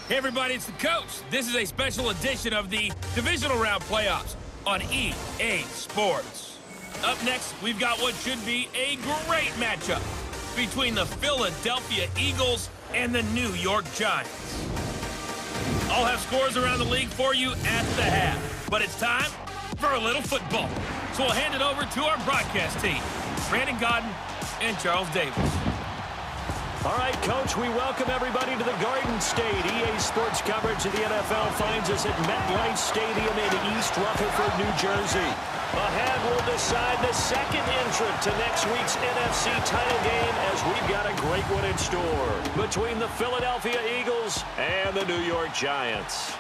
Hey everybody, it's the coach. This is a special edition of the Divisional Round Playoffs on EA Sports. Up next, we've got what should be a great matchup between the Philadelphia Eagles and the New York Giants. I'll have scores around the league for you at the half, but it's time for a little football. So we'll hand it over to our broadcast team, Brandon Godden and Charles Davis. All right, Coach, we welcome everybody to the Garden State. EA Sports coverage of the NFL finds us at MetLife Stadium in East Rutherford, New Jersey. Ahead, we'll decide the second entrant to next week's NFC title game as we've got a great one in store between the Philadelphia Eagles and the New York Giants.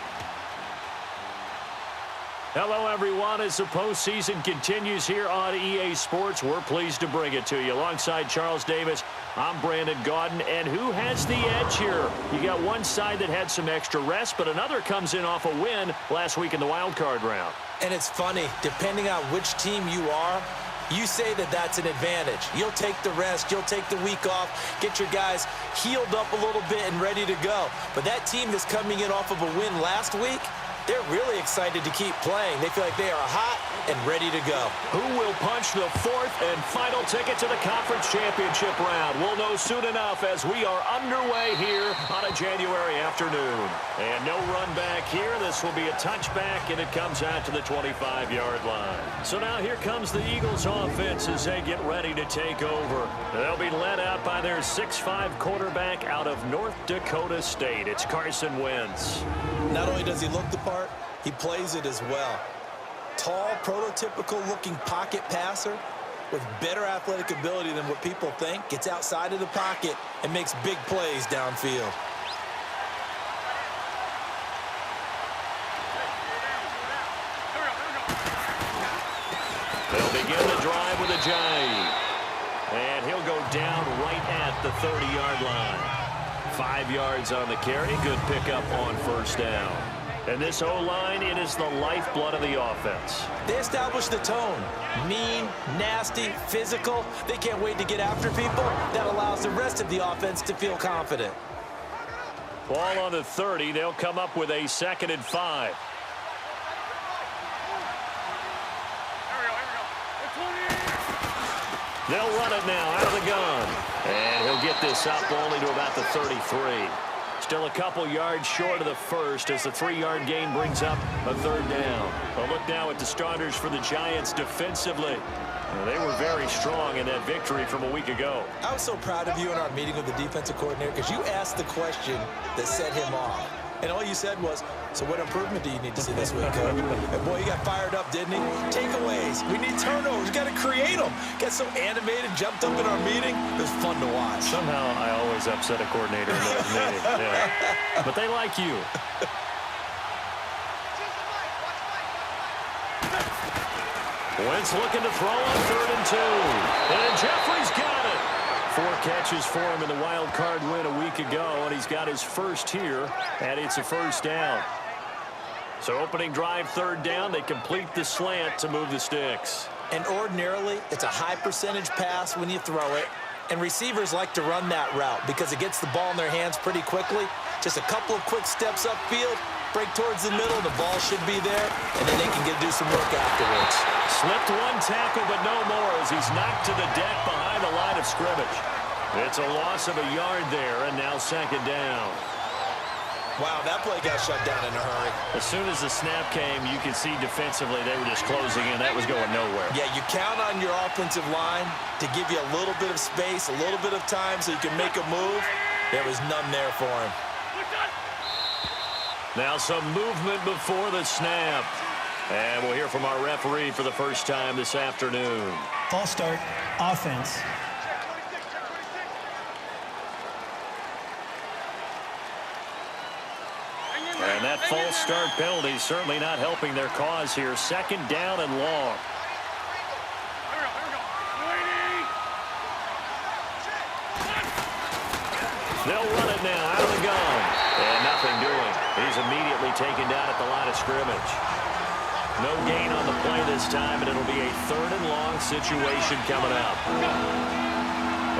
Hello, everyone. As the postseason continues here on EA Sports, we're pleased to bring it to you. Alongside Charles Davis, I'm Brandon Godden. And who has the edge here? You got one side that had some extra rest, but another comes in off a win last week in the wild card round. And it's funny, depending on which team you are, you say that that's an advantage. You'll take the rest, you'll take the week off, get your guys healed up a little bit and ready to go. But that team that's coming in off of a win last week, they're really excited to keep playing. They feel like they are hot and ready to go. Who will punch the fourth and final ticket to the conference championship round? We'll know soon enough as we are underway here on a January afternoon. And no run back here. This will be a touchback, and it comes out to the 25-yard line. So now here comes the Eagles offense as they get ready to take over. They'll be led out by their 6'5" quarterback out of North Dakota State. It's Carson Wentz. Not only does he look the part, he plays it as well. Tall, prototypical-looking pocket passer with better athletic ability than what people think. Gets outside of the pocket and makes big plays downfield. They'll begin the drive with a jive. And he'll go down right at the 30-yard line. 5 yards on the carry. Good pickup on first down. And this O-line, it is the lifeblood of the offense. They establish the tone. Mean, nasty, physical. They can't wait to get after people. That allows the rest of the offense to feel confident. Ball on the 30. They'll come up with a 2nd and 5. They'll run it now out of the gun. And he'll get this up only to about the 33. Still a couple yards short of the first as the 3-yard gain brings up a 3rd down. A look now at the starters for the Giants defensively. They were very strong in that victory from a week ago. I was so proud of you in our meeting with the defensive coordinator because you asked the question that set him off. And all you said was, so what improvement do you need to see this week, Coach? And boy, he got fired up, didn't he? Takeaways. We need turnovers. We got to create them. Got so animated, jumped up in our meeting. It was fun to watch. Somehow I always upset a coordinator in those meetings. Yeah. But they like you. Wentz looking to throw on 3rd and 2. And Jeffrey's got it. 4 catches for him in the wild card win a week ago, and he's got his first here, and it's a 1st down. So opening drive, 3rd down, they complete the slant to move the sticks. And ordinarily, it's a high percentage pass when you throw it, and receivers like to run that route because it gets the ball in their hands pretty quickly. Just a couple of quick steps upfield, break towards the middle, the ball should be there, and then they can do some work afterwards. Slipped 1 tackle, but no more as he's knocked to the deck behind the line of scrimmage. It's a loss of a yard there, and now 2nd down. Wow, that play got shut down in a hurry. As soon as the snap came, you could see defensively they were just closing in. That was going nowhere. Yeah, you count on your offensive line to give you a little bit of space, a little bit of time so you can make a move. There was none there for him. Now some movement before the snap. And we'll hear from our referee for the first time this afternoon. False start, offense. And that false start penalty is certainly not helping their cause here. 2nd down and long. They'll run it now out of the gun. And nothing doing. He's immediately taken down at the line of scrimmage. No gain on the play this time, and it'll be a 3rd and long situation coming up.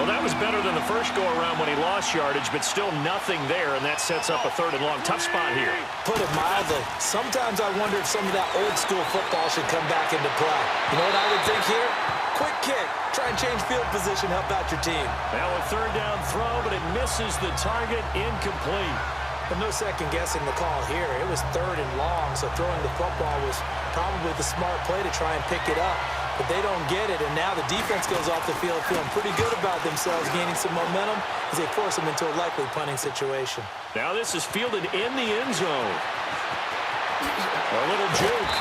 Well, that was better than the first go-around when he lost yardage, but still nothing there, and that sets up a 3rd and long. Tough spot here. Put it mildly. Sometimes I wonder if some of that old-school football should come back into play. You know what I would think here? Quick kick. Try and change field position, help out your team. Now a 3rd down throw, but it misses the target, incomplete. But no second-guessing the call here. It was 3rd and long, so throwing the football was probably the smart play to try and pick it up. But they don't get it, and now the defense goes off the field feeling pretty good about themselves, gaining some momentum as they force them into a likely punting situation. Now this is fielded in the end zone. A little juke.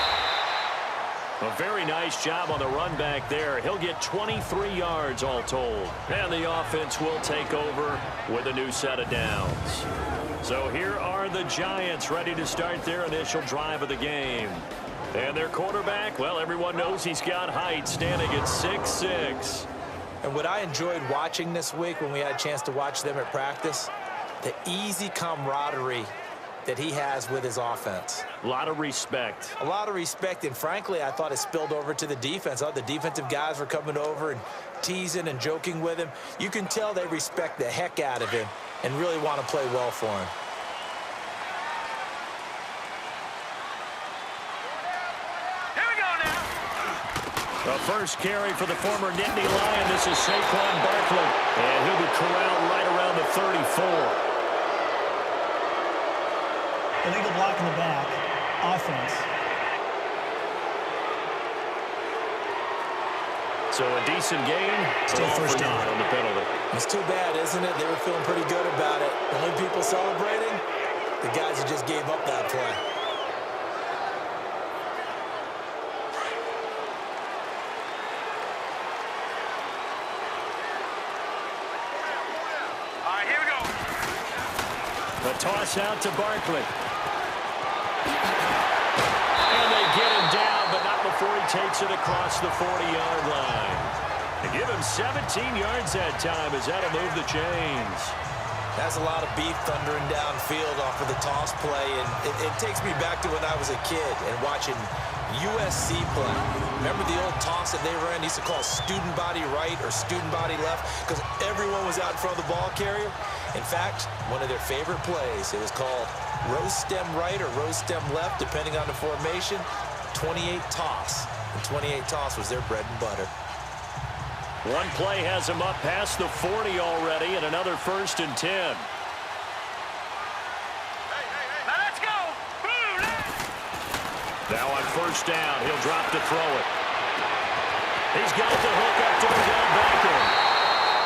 A very nice job on the run back there. He'll get 23 yards all told. And the offense will take over with a new set of downs. So here are the Giants ready to start their initial drive of the game. And their quarterback, well, everyone knows he's got height, standing at 6'6". And what I enjoyed watching this week when we had a chance to watch them at practice, the easy camaraderie that he has with his offense. A lot of respect. A lot of respect, and frankly, I thought it spilled over to the defense. I thought the defensive guys were coming over and teasing and joking with him. You can tell they respect the heck out of him and really want to play well for him. The first carry for the former Nittany Lion. This is Saquon Barkley. And he'll be corralled right around the 34. Illegal block in the back. Offense. So a decent gain. Still first down on the penalty. It's too bad, isn't it? They were feeling pretty good about it. The only people celebrating, the guys who just gave up that play. The toss out to Barkley. And they get him down, but not before he takes it across the 40-yard line. They give him 17 yards that time as that'll move the chains. That's a lot of beef thundering downfield off of the toss play, and it takes me back to when I was a kid and watching USC play. Remember the old toss that they ran? They used to call student body right or student body left because everyone was out in front of the ball carrier. In fact, one of their favorite plays, it was called rose stem right or rose stem left, depending on the formation, 28 toss. And 28 toss was their bread and butter. One play has him up past the 40 already, and another 1st and 10. Let's go! Now on 1st down, he'll drop to throw it. He's got the hook up to the down back end.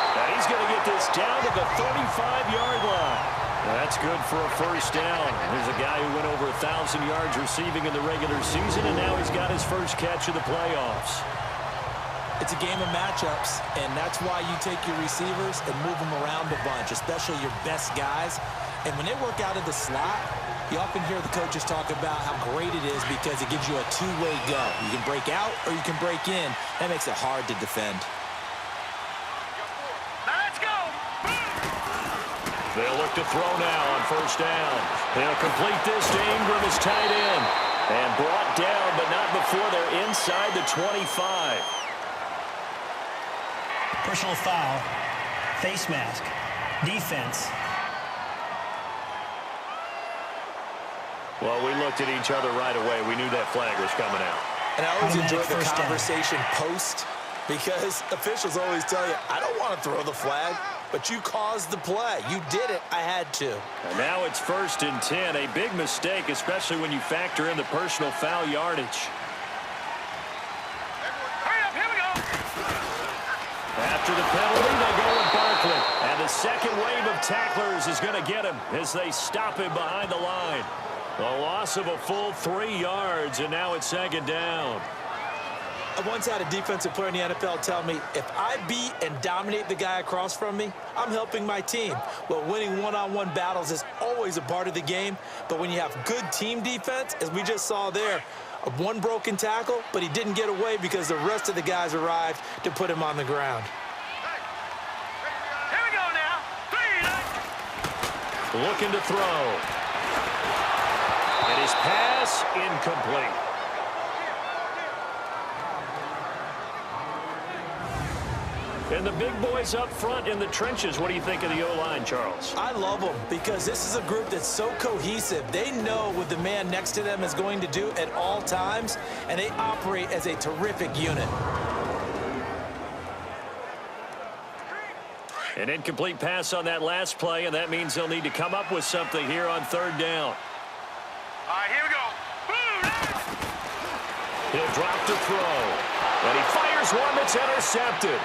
And he's going to get this down to the 35-yard line. That's good for a 1st down. There's a guy who went over 1,000 yards receiving in the regular season, and now he's got his first catch of the playoffs. It's a game of matchups, and that's why you take your receivers and move them around a bunch, especially your best guys. And when they work out of the slot, you often hear the coaches talk about how great it is because it gives you a two-way go. You can break out or you can break in. That makes it hard to defend. Let's go! They'll look to throw now on 1st down. They'll complete this to Ingram as tight end. And brought down, but not before they're inside the 25. Personal foul. Face mask. Defense. Well, we looked at each other right away. We knew that flag was coming out. And I always enjoy the First down. conversation post because officials always tell you, I don't want to throw the flag, but you caused the play. You did it. I had to. And now it's 1st and 10. A big mistake, especially when you factor in the personal foul yardage. Hurry up, here we go! After the penalty, they go with Barkley. And the second wave of tacklers is going to get him as they stop him behind the line. A loss of a full 3 yards, and now it's 2nd down. I once had a defensive player in the NFL tell me, if I beat and dominate the guy across from me, I'm helping my team. Well, winning one-on-one battles is always a part of the game, but when you have good team defense, as we just saw there, one broken tackle, but he didn't get away because the rest of the guys arrived to put him on the ground. Here we go now. 3. Looking to throw. And his pass incomplete. And the big boys up front in the trenches, what do you think of the O-line, Charles? I love them because this is a group that's so cohesive. They know what the man next to them is going to do at all times, and they operate as a terrific unit. An incomplete pass on that last play, and that means they'll need to come up with something here on third down. All right, here we go. He'll drop to throw. And he fires one that's intercepted.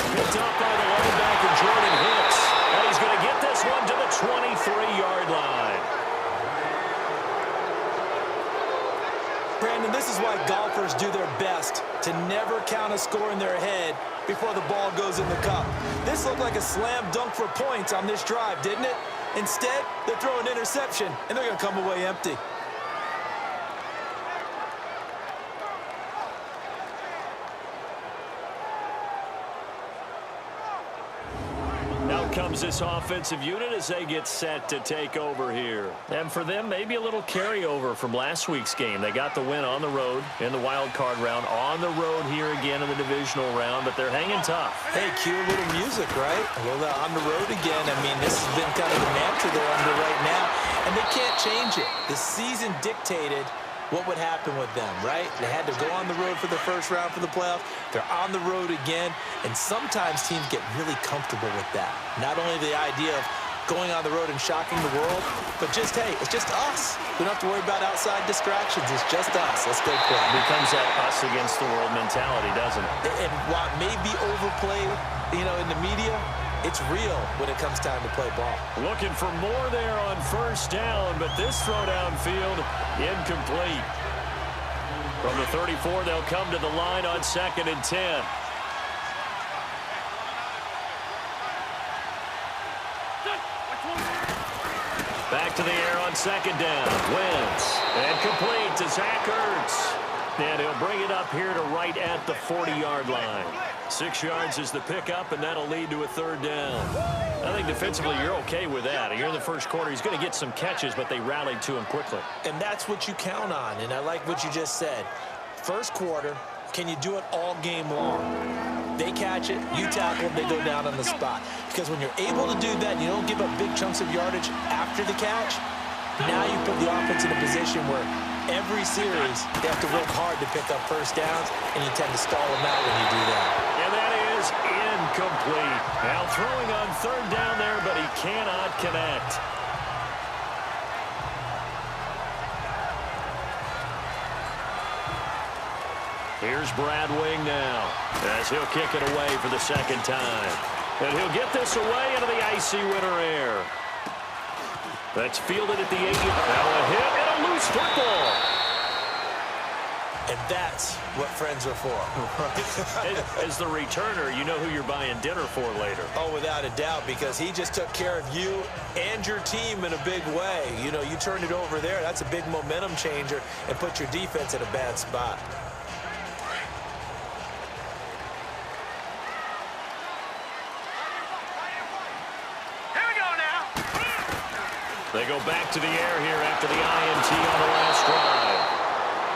Picked up by the linebacker, Jordan Hicks. And he's going to get this one to the 23-yard line. Brandon, this is why golfers do their best to never count a score in their head before the ball goes in the cup. This looked like a slam dunk for points on this drive, didn't it? Instead, they throw an interception, and they're going to come away empty. Comes this offensive unit as they get set to take over here. And for them, maybe a little carryover from last week's game. They got the win on the road in the wild card round, on the road here again in the divisional round, but they're hanging tough. Hey, cue a little music, right? Well, on the road again. I mean, this has been kind of the mantra they're under right now, and they can't change it. The season dictated what would happen with them, right? They had to go on the road for the first round for the playoffs. They're on the road again, and sometimes teams get really comfortable with that. Not only the idea of going on the road and shocking the world, but just, hey, it's just us. We don't have to worry about outside distractions. It's just us. Let's go play. It becomes that us against the world mentality, doesn't it? And while it may be overplayed, in the media, it's real when it comes time to play ball. Looking for more there on first down, but this throw downfield incomplete. From the 34, they'll come to the line on 2nd and 10. Back to the air on 2nd down. Wentz. And complete to Zach Ertz. And he'll bring it up here to right at the 40-yard line. 6 yards is the pickup, and that'll lead to a 3rd down. I think defensively you're okay with that. Here in the first quarter, he's going to get some catches, but they rallied to him quickly. And that's what you count on, and I like what you just said. First quarter, can you do it all game long? They catch it, you tackle them, they go down on the spot. Because when you're able to do that, you don't give up big chunks of yardage after the catch, now you put the offense in a position where every series they have to work hard to pick up first downs, and you tend to stall them out when you do that. And that is incomplete. Now throwing on 3rd down there, but he cannot connect. Here's Brad Wing now, as he'll kick it away for the 2nd time. And he'll get this away into the icy winter air. That's fielded at the 80. Now a hit and a loose football. And that's what friends are for. As the returner, you know who you're buying dinner for later. Oh, without a doubt, because he just took care of you and your team in a big way. You turned it over there. That's a big momentum changer and put your defense in a bad spot. They go back to the air here after the INT on the last drive.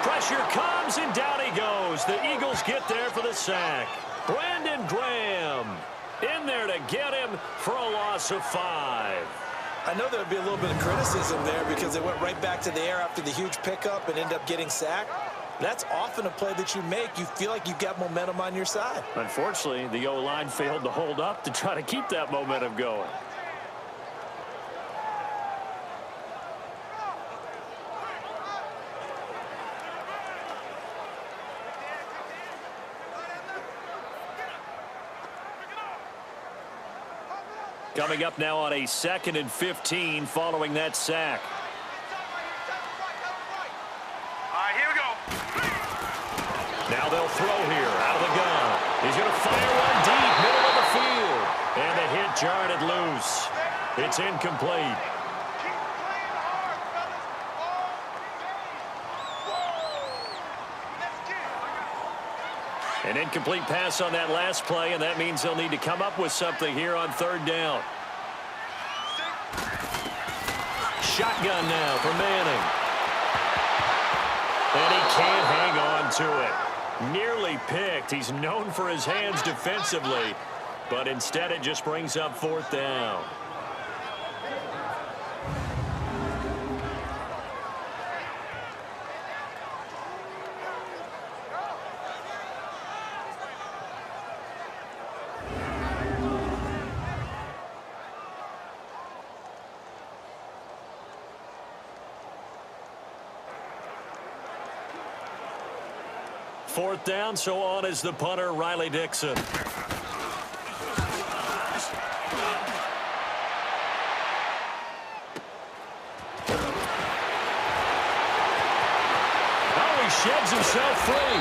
Pressure comes, and down he goes. The Eagles get there for the sack. Brandon Graham in there to get him for a loss of 5. I know there would be a little bit of criticism there because they went right back to the air after the huge pickup and ended up getting sacked. That's often a play that you make. You feel like you've got momentum on your side. Unfortunately, the O-line failed to hold up to try to keep that momentum going. Coming up now on a 2nd and 15 following that sack. All right, here we go. Now they'll throw here out of the gun. He's going to fire one deep, middle of the field. And the hit jarred it loose. It's incomplete. An incomplete pass on that last play, and that means they'll need to come up with something here on 3rd down. Shotgun now for Manning. And he can't hang on to it. Nearly picked. He's known for his hands defensively. But instead it just brings up 4th down. Fourth down, so on is the punter, Riley Dixon. Oh, he sheds himself free.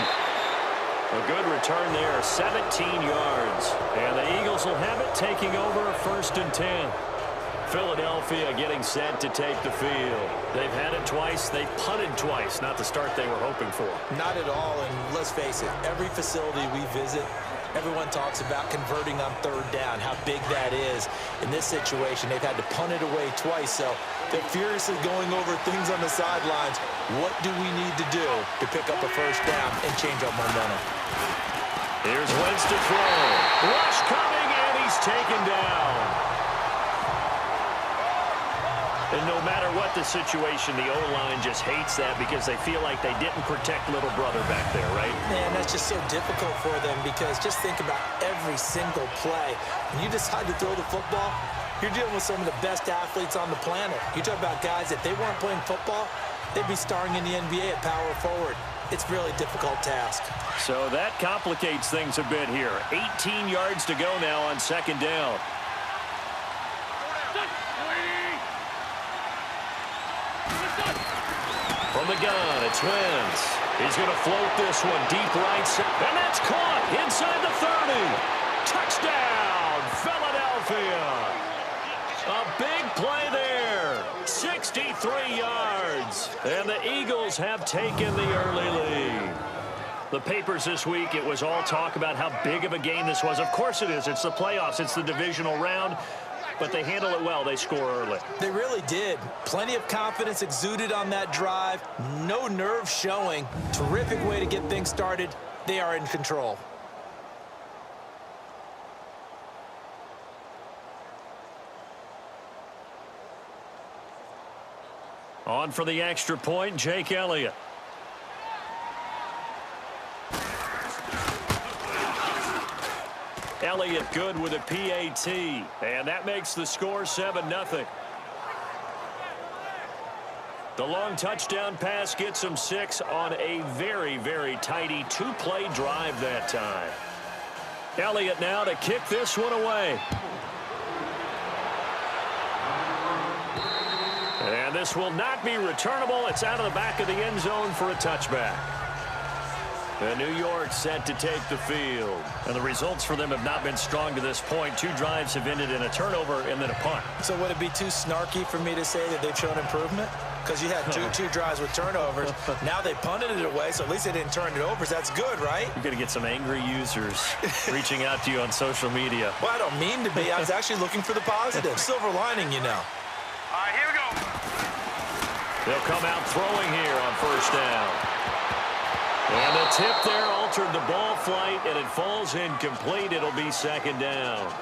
A good return there, 17 yards. And the Eagles will have it, taking over 1st and 10. Philadelphia getting set to take the field. They've had it twice. They've punted twice. Not the start they were hoping for. Not at all, and let's face it, every facility we visit, everyone talks about converting on 3rd down, how big that is. In this situation, they've had to punt it away twice, so they're furiously going over things on the sidelines. What do we need to do to pick up a 1st down and change our momentum? Here's Wentz to throw. Rush coming, and he's taken down. And no matter what the situation, the O-line just hates that because they feel like they didn't protect little brother back there, right? Man, that's just so difficult for them because just think about every single play. When you decide to throw the football, you're dealing with some of the best athletes on the planet. You talk about guys, if they weren't playing football, they'd be starring in the NBA at power forward. It's a really difficult task. So that complicates things a bit here. 18 yards to go now on 2nd down. From the gun, it's Wentz. He's going to float this one deep right side. And that's caught inside the 30. Touchdown, Philadelphia. A big play there. 63 yards. And the Eagles have taken the early lead. The papers this week, it was all talk about how big of a game this was. Of course it is. It's the playoffs. It's the divisional round. But they handle it well. They score early. They really did. Plenty of confidence exuded on that drive. No nerve showing. Terrific way to get things started. They are in control. On for the extra point, Jake Elliott. Elliott good with a PAT, and that makes the score 7-0. The long touchdown pass gets him 6 on a very, very tidy 2-play drive that time. Elliott now to kick this one away. And this will not be returnable. It's out of the back of the end zone for a touchback. And New York set to take the field. And the results for them have not been strong to this point. 2 drives have ended in a turnover and then a punt. So would it be too snarky for me to say that they've shown improvement? Because you had two drives with turnovers. Now they punted it away, so at least they didn't turn it over. So that's good, right? You're going to get some angry users reaching out to you on social media. Well, I don't mean to be. I was actually looking for the positive. Silver lining, you know. All right, here we go. They'll come out throwing here on 1st down. And the tip there altered the ball flight, and it falls incomplete. It'll be 2nd down.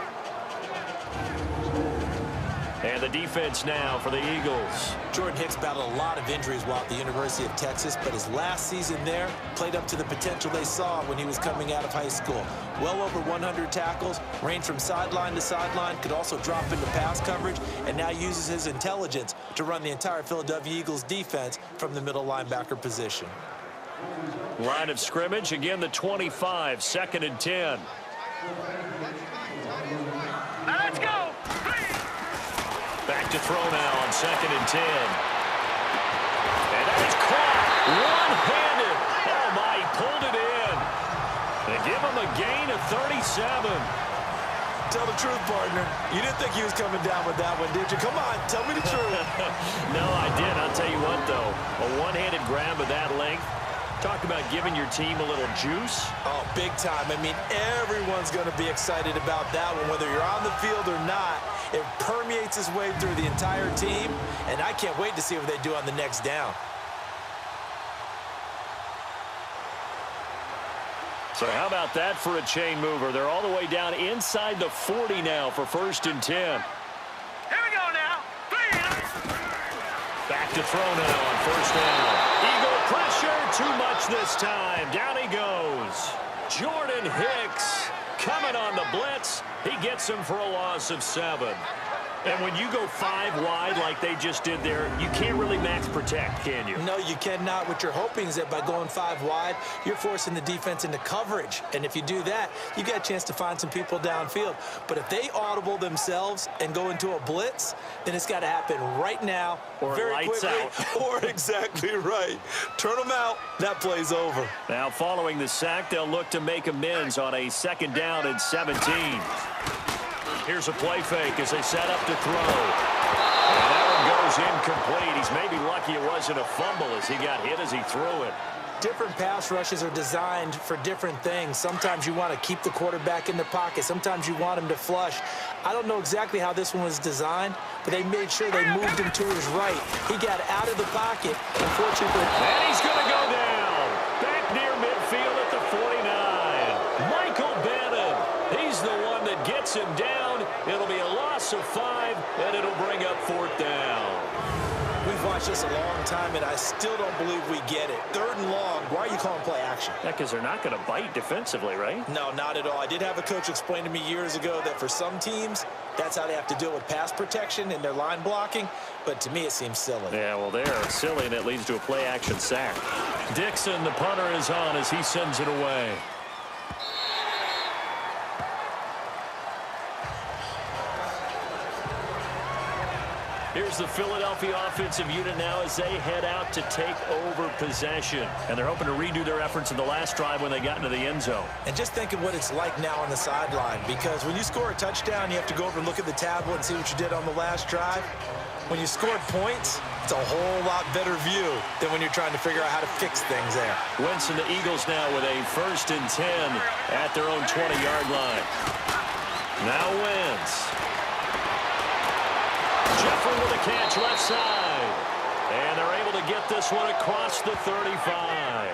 And the defense now for the Eagles. Jordan Hicks battled a lot of injuries while at the University of Texas, but his last season there played up to the potential they saw when he was coming out of high school. Well over 100 tackles, ranged from sideline to sideline, could also drop into pass coverage, and now uses his intelligence to run the entire Philadelphia Eagles defense from the middle linebacker position. Line of scrimmage, again the 25, 2nd and 10. Now let's go. Back to throw now on 2nd and 10. And that is caught one-handed. Oh my, he pulled it in. They give him a gain of 37. Tell the truth, partner. You didn't think he was coming down with that one, did you? Come on, tell me the truth. No, I did. I'll tell you what, though. A one-handed grab of that length. Talk about giving your team a little juice. Oh, big time. I mean, everyone's going to be excited about that one, whether you're on the field or not. It permeates its way through the entire team, and I can't wait to see what they do on the next down. So how about that for a chain mover? They're all the way down inside the 40 now for 1st and 10. Here we go now. 3. Back to throw now on 1st down. Eagle pressure, too much this time. Down he goes. Jordan Hicks coming on the blitz. He gets him for a loss of 7. And when you go 5 wide like they just did there, you can't really max protect, can you? No, you cannot. What you're hoping is that by going 5 wide, you're forcing the defense into coverage. And if you do that, you got a chance to find some people downfield. But if they audible themselves and go into a blitz, then it's got to happen right now, or very lights quickly, out. or exactly right. Turn them out. That play's over. Now, following the sack, they'll look to make amends on a 2nd down and 17. Here's a play fake as they set up to throw. And that one goes incomplete. He's maybe lucky it wasn't a fumble as he got hit as he threw it. Different pass rushes are designed for different things. Sometimes you want to keep the quarterback in the pocket. Sometimes you want him to flush. I don't know exactly how this one was designed, but they made sure they moved him to his right. He got out of the pocket, unfortunately. And he's going to go down. Back near midfield at the 49. Michael Bannon. He's the one that gets him down. It'll be a loss of 5, and it'll bring up 4th down. We've watched this a long time, and I still don't believe we get it. 3rd and long. Why are you calling play action? Yeah, because they're not going to bite defensively, right? No, not at all. I did have a coach explain to me years ago that for some teams, that's how they have to deal with pass protection and their line blocking. But to me, it seems silly. Yeah, well, they're silly, and it leads to a play action sack. Dixon, the punter, is on as he sends it away. Here's the Philadelphia offensive unit now as they head out to take over possession. And they're hoping to redo their efforts in the last drive when they got into the end zone. And just think of what it's like now on the sideline, because when you score a touchdown, you have to go over and look at the tablet and see what you did on the last drive. When you scored points, it's a whole lot better view than when you're trying to figure out how to fix things there. Wentz and the Eagles now with a 1st and 10 at their own 20-yard line. Now Wentz. Jeffrey with a catch left side. And they're able to get this one across the 35.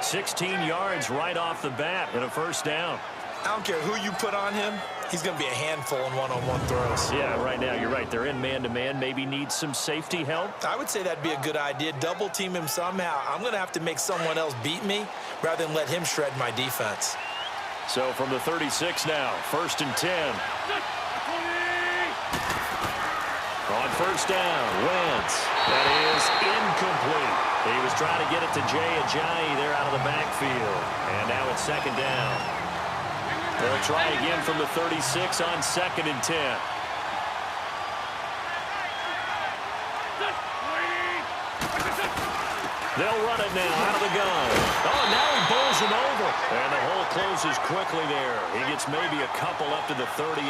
16 yards right off the bat and a 1st down. I don't care who you put on him. He's going to be a handful in one-on-one throws. Yeah, right now, you're right. They're in man-to-man. Maybe need some safety help. I would say that'd be a good idea. Double team him somehow. I'm going to have to make someone else beat me rather than let him shred my defense. So from the 36 now, 1st and 10. On 1st down, Wentz. That is incomplete. He was trying to get it to Jay Ajayi there out of the backfield. And now it's 2nd down. They'll try again from the 36 on 2nd and 10. They'll run it now out of the gun. Oh, now he bowls him over. And the hole closes quickly there. He gets maybe a couple up to the 38.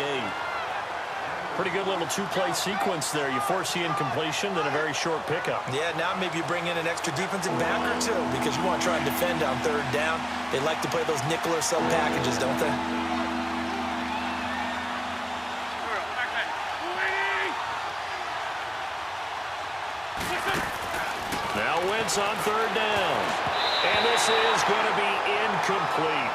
Pretty good little 2-play sequence there. You force the incompletion, then a very short pickup. Yeah, now maybe you bring in an extra defensive back or two because you want to try and defend on 3rd down. They like to play those nickel or sub packages, don't they? Now Wentz on 3rd down. And this is going to be incomplete.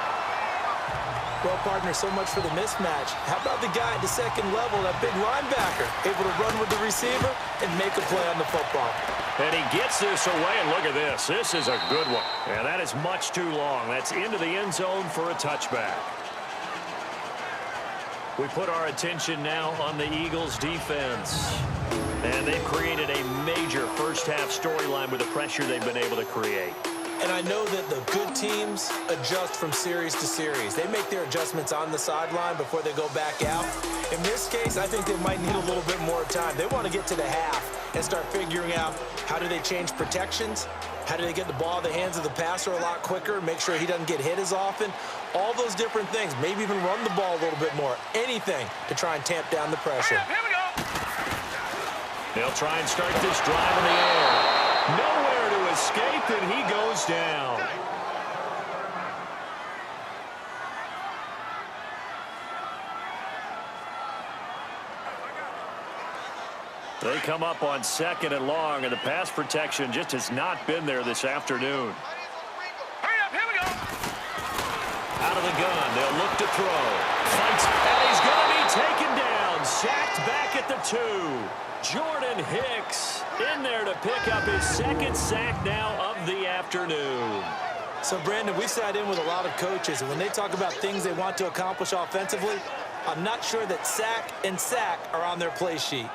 Well, partner, so much for the mismatch. How about the guy at the 2nd level, that big linebacker, able to run with the receiver and make a play on the football? And he gets this away, and look at this. This is a good one. And that is much too long. That's into the end zone for a touchback. We put our attention now on the Eagles' defense. And they've created a major first-half storyline with the pressure they've been able to create. And I know that the good teams adjust from series to series. They make their adjustments on the sideline before they go back out. In this case, I think they might need a little bit more time. They want to get to the half and start figuring out how do they change protections, how do they get the ball in the hands of the passer a lot quicker, make sure he doesn't get hit as often, all those different things. Maybe even run the ball a little bit more. Anything to try and tamp down the pressure. Here we go. They'll try and start this drive in the air. Nowhere to escape, and he goes down. They come up on 2nd and long, and the pass protection just has not been there this afternoon. Hurry up, here we go. Out out of the gun. They'll look to throw. Fights, and he's going to be taken down. Sacked back at the 2. Jordan Hicks in there to pick up his second sack now of the afternoon. So, Brandon, we sat in with a lot of coaches, and when they talk about things they want to accomplish offensively, I'm not sure that sack and sack are on their play sheet.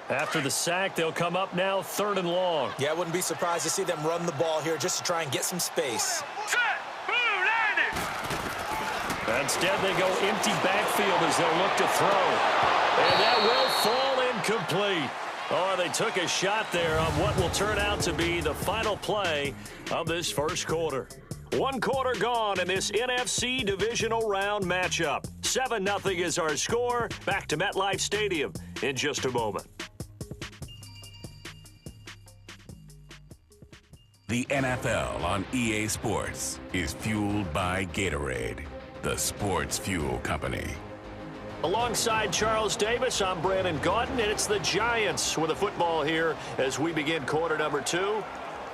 After the sack, they'll come up now 3rd and long. Yeah, I wouldn't be surprised to see them run the ball here just to try and get some space. Set. Boom. Landed. Instead, they go empty backfield as they'll look to throw. And that will fall incomplete. Oh, they took a shot there on what will turn out to be the final play of this first quarter. 1 quarter gone in this NFC divisional round matchup. 7-0 is our score. Back to MetLife Stadium in just a moment. The NFL on EA Sports is fueled by Gatorade, the sports fuel company. Alongside Charles Davis, I'm Brandon Gaudin, and it's the Giants with the football here as we begin quarter number 2.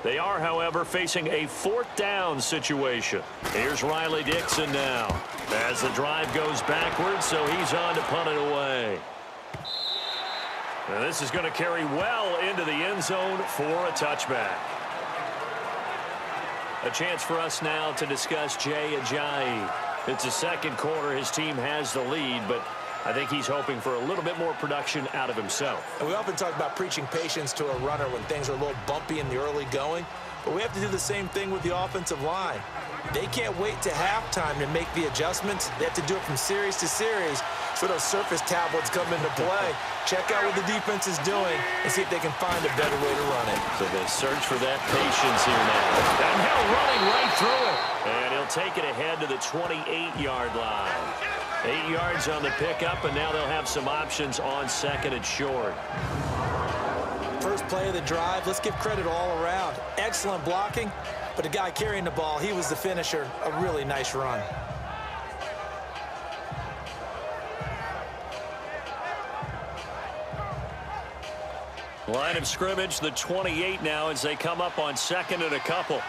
They are, however, facing a 4th down situation. Here's Riley Dixon now as the drive goes backwards, so he's on to punt it away. Now this is going to carry well into the end zone for a touchback. A chance for us now to discuss Jay Ajayi. It's the second quarter. His team has the lead, but I think he's hoping for a little bit more production out of himself. And we often talk about preaching patience to a runner when things are a little bumpy in the early going, but we have to do the same thing with the offensive line. They can't wait to halftime to make the adjustments. They have to do it from series to series so those surface tablets come into play. Check out what the defense is doing and see if they can find a better way to run it. So they search for that patience here now. And now running right through it. And he'll take it ahead to the 28-yard line. 8 yards on the pickup, and now they'll have some options on 2nd and short. First play of the drive, let's give credit all around. Excellent blocking, but the guy carrying the ball, he was the finisher. A really nice run. Line of scrimmage, the 28 now as they come up on 2nd and a couple.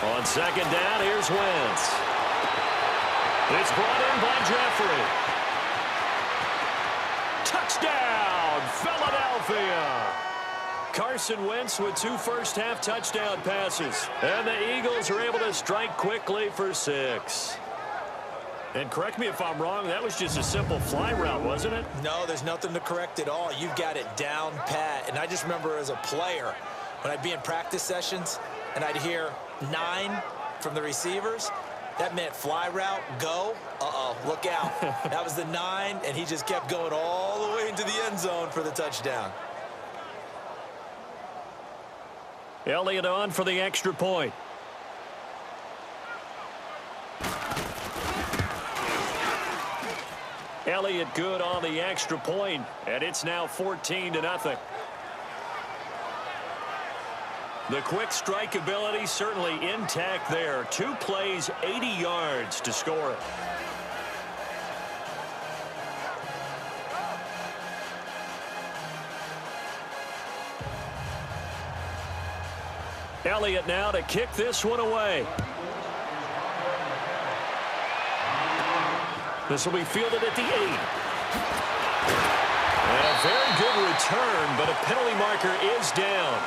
On 2nd down, here's Wentz. It's brought in by Jeffrey. Touchdown, Philadelphia! Carson Wentz with 2 first-half touchdown passes. And the Eagles are able to strike quickly for 6. And correct me if I'm wrong, that was just a simple fly route, wasn't it? No, there's nothing to correct at all. You've got it down pat. And I just remember as a player, when I'd be in practice sessions and I'd hear 9 from the receivers, that meant fly route, go. Uh-oh, look out. That was the 9, and he just kept going all the way into the end zone for the touchdown. Elliott on for the extra point. Elliott good on the extra point, and it's now 14-0. The quick strike ability certainly intact there. 2 plays, 80 yards to score it. Elliott now to kick this one away. This will be fielded at the 8. And a very good return, but a penalty marker is down.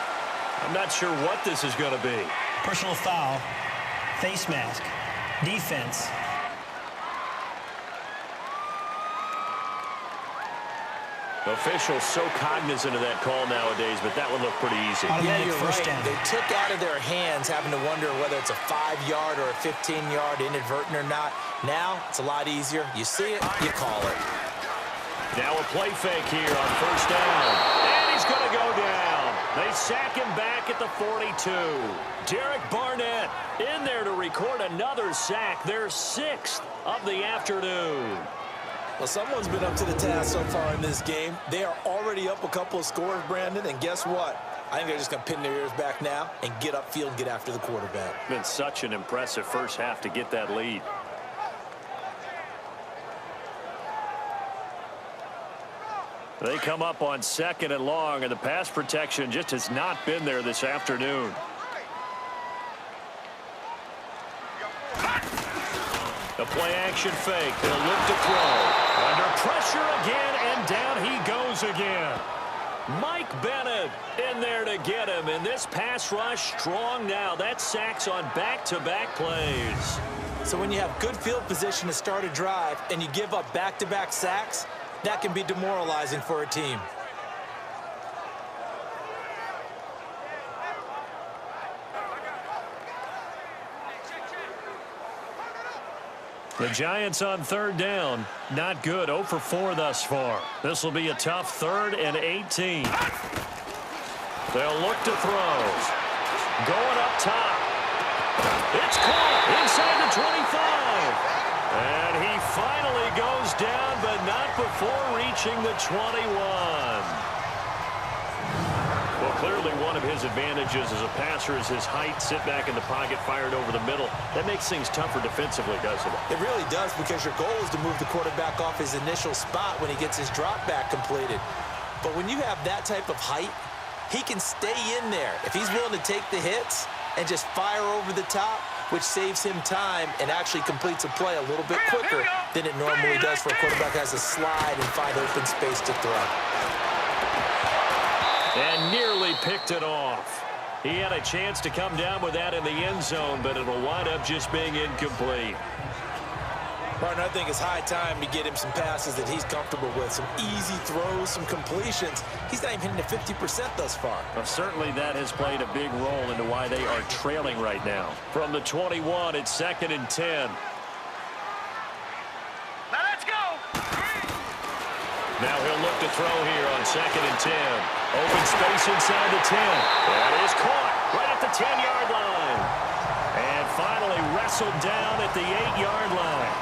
I'm not sure what this is going to be. Personal foul, face mask, defense. Officials so cognizant of that call nowadays, but that one looked pretty easy. Yeah, you're right. They took out of their hands having to wonder whether it's a 5-yard or a 15-yard inadvertent or not. Now it's a lot easier. You see it, you call it. Now a play fake here on 1st down. And he's going to go down. They sack him back at the 42. Derek Barnett in there to record another sack. Their 6th of the afternoon. Well, someone's been up to the task so far in this game. They are already up a couple of scores, Brandon, and guess what? I think they're just going to pin their ears back now and get upfield and get after the quarterback. Been such an impressive first half to get that lead. They come up on 2nd and long, and the pass protection just has not been there this afternoon. The play-action fake. They'll look to throw. Under pressure again, and down he goes again. Mike Bennett in there to get him, and this pass rush strong now. That's sacks on back-to-back plays. So when you have good field position to start a drive and you give up back-to-back sacks, that can be demoralizing for a team. The Giants on 3rd down. Not good. 0 for 4 thus far. This will be a tough 3rd and 18. They'll look to throw. Going up top. It's caught inside the 25. And he finally goes down, but not before reaching the 21. Well, clearly one of his advantages as a passer is his height. Sit back in the pocket, fired over the middle. That makes things tougher defensively, doesn't it? It really does, because your goal is to move the quarterback off his initial spot when he gets his drop back completed. But when you have that type of height, he can stay in there if he's willing to take the hits and just fire over the top, which saves him time and actually completes a play a little bit quicker than it normally does for a quarterback who has to slide and find open space to throw. And nearly picked it off. He had a chance to come down with that in the end zone, but it'll wind up just being incomplete. Partner, I think it's high time to get him some passes that he's comfortable with. Some easy throws, some completions. He's not even hitting the 50% thus far. Well, certainly that has played a big role into why they are trailing right now. From the 21, it's 2nd and 10. Now let's go. Now he'll look to throw here on 2nd and 10. Open space inside the 10. That is caught right at the 10-yard line. And finally wrestled down at the 8-yard line.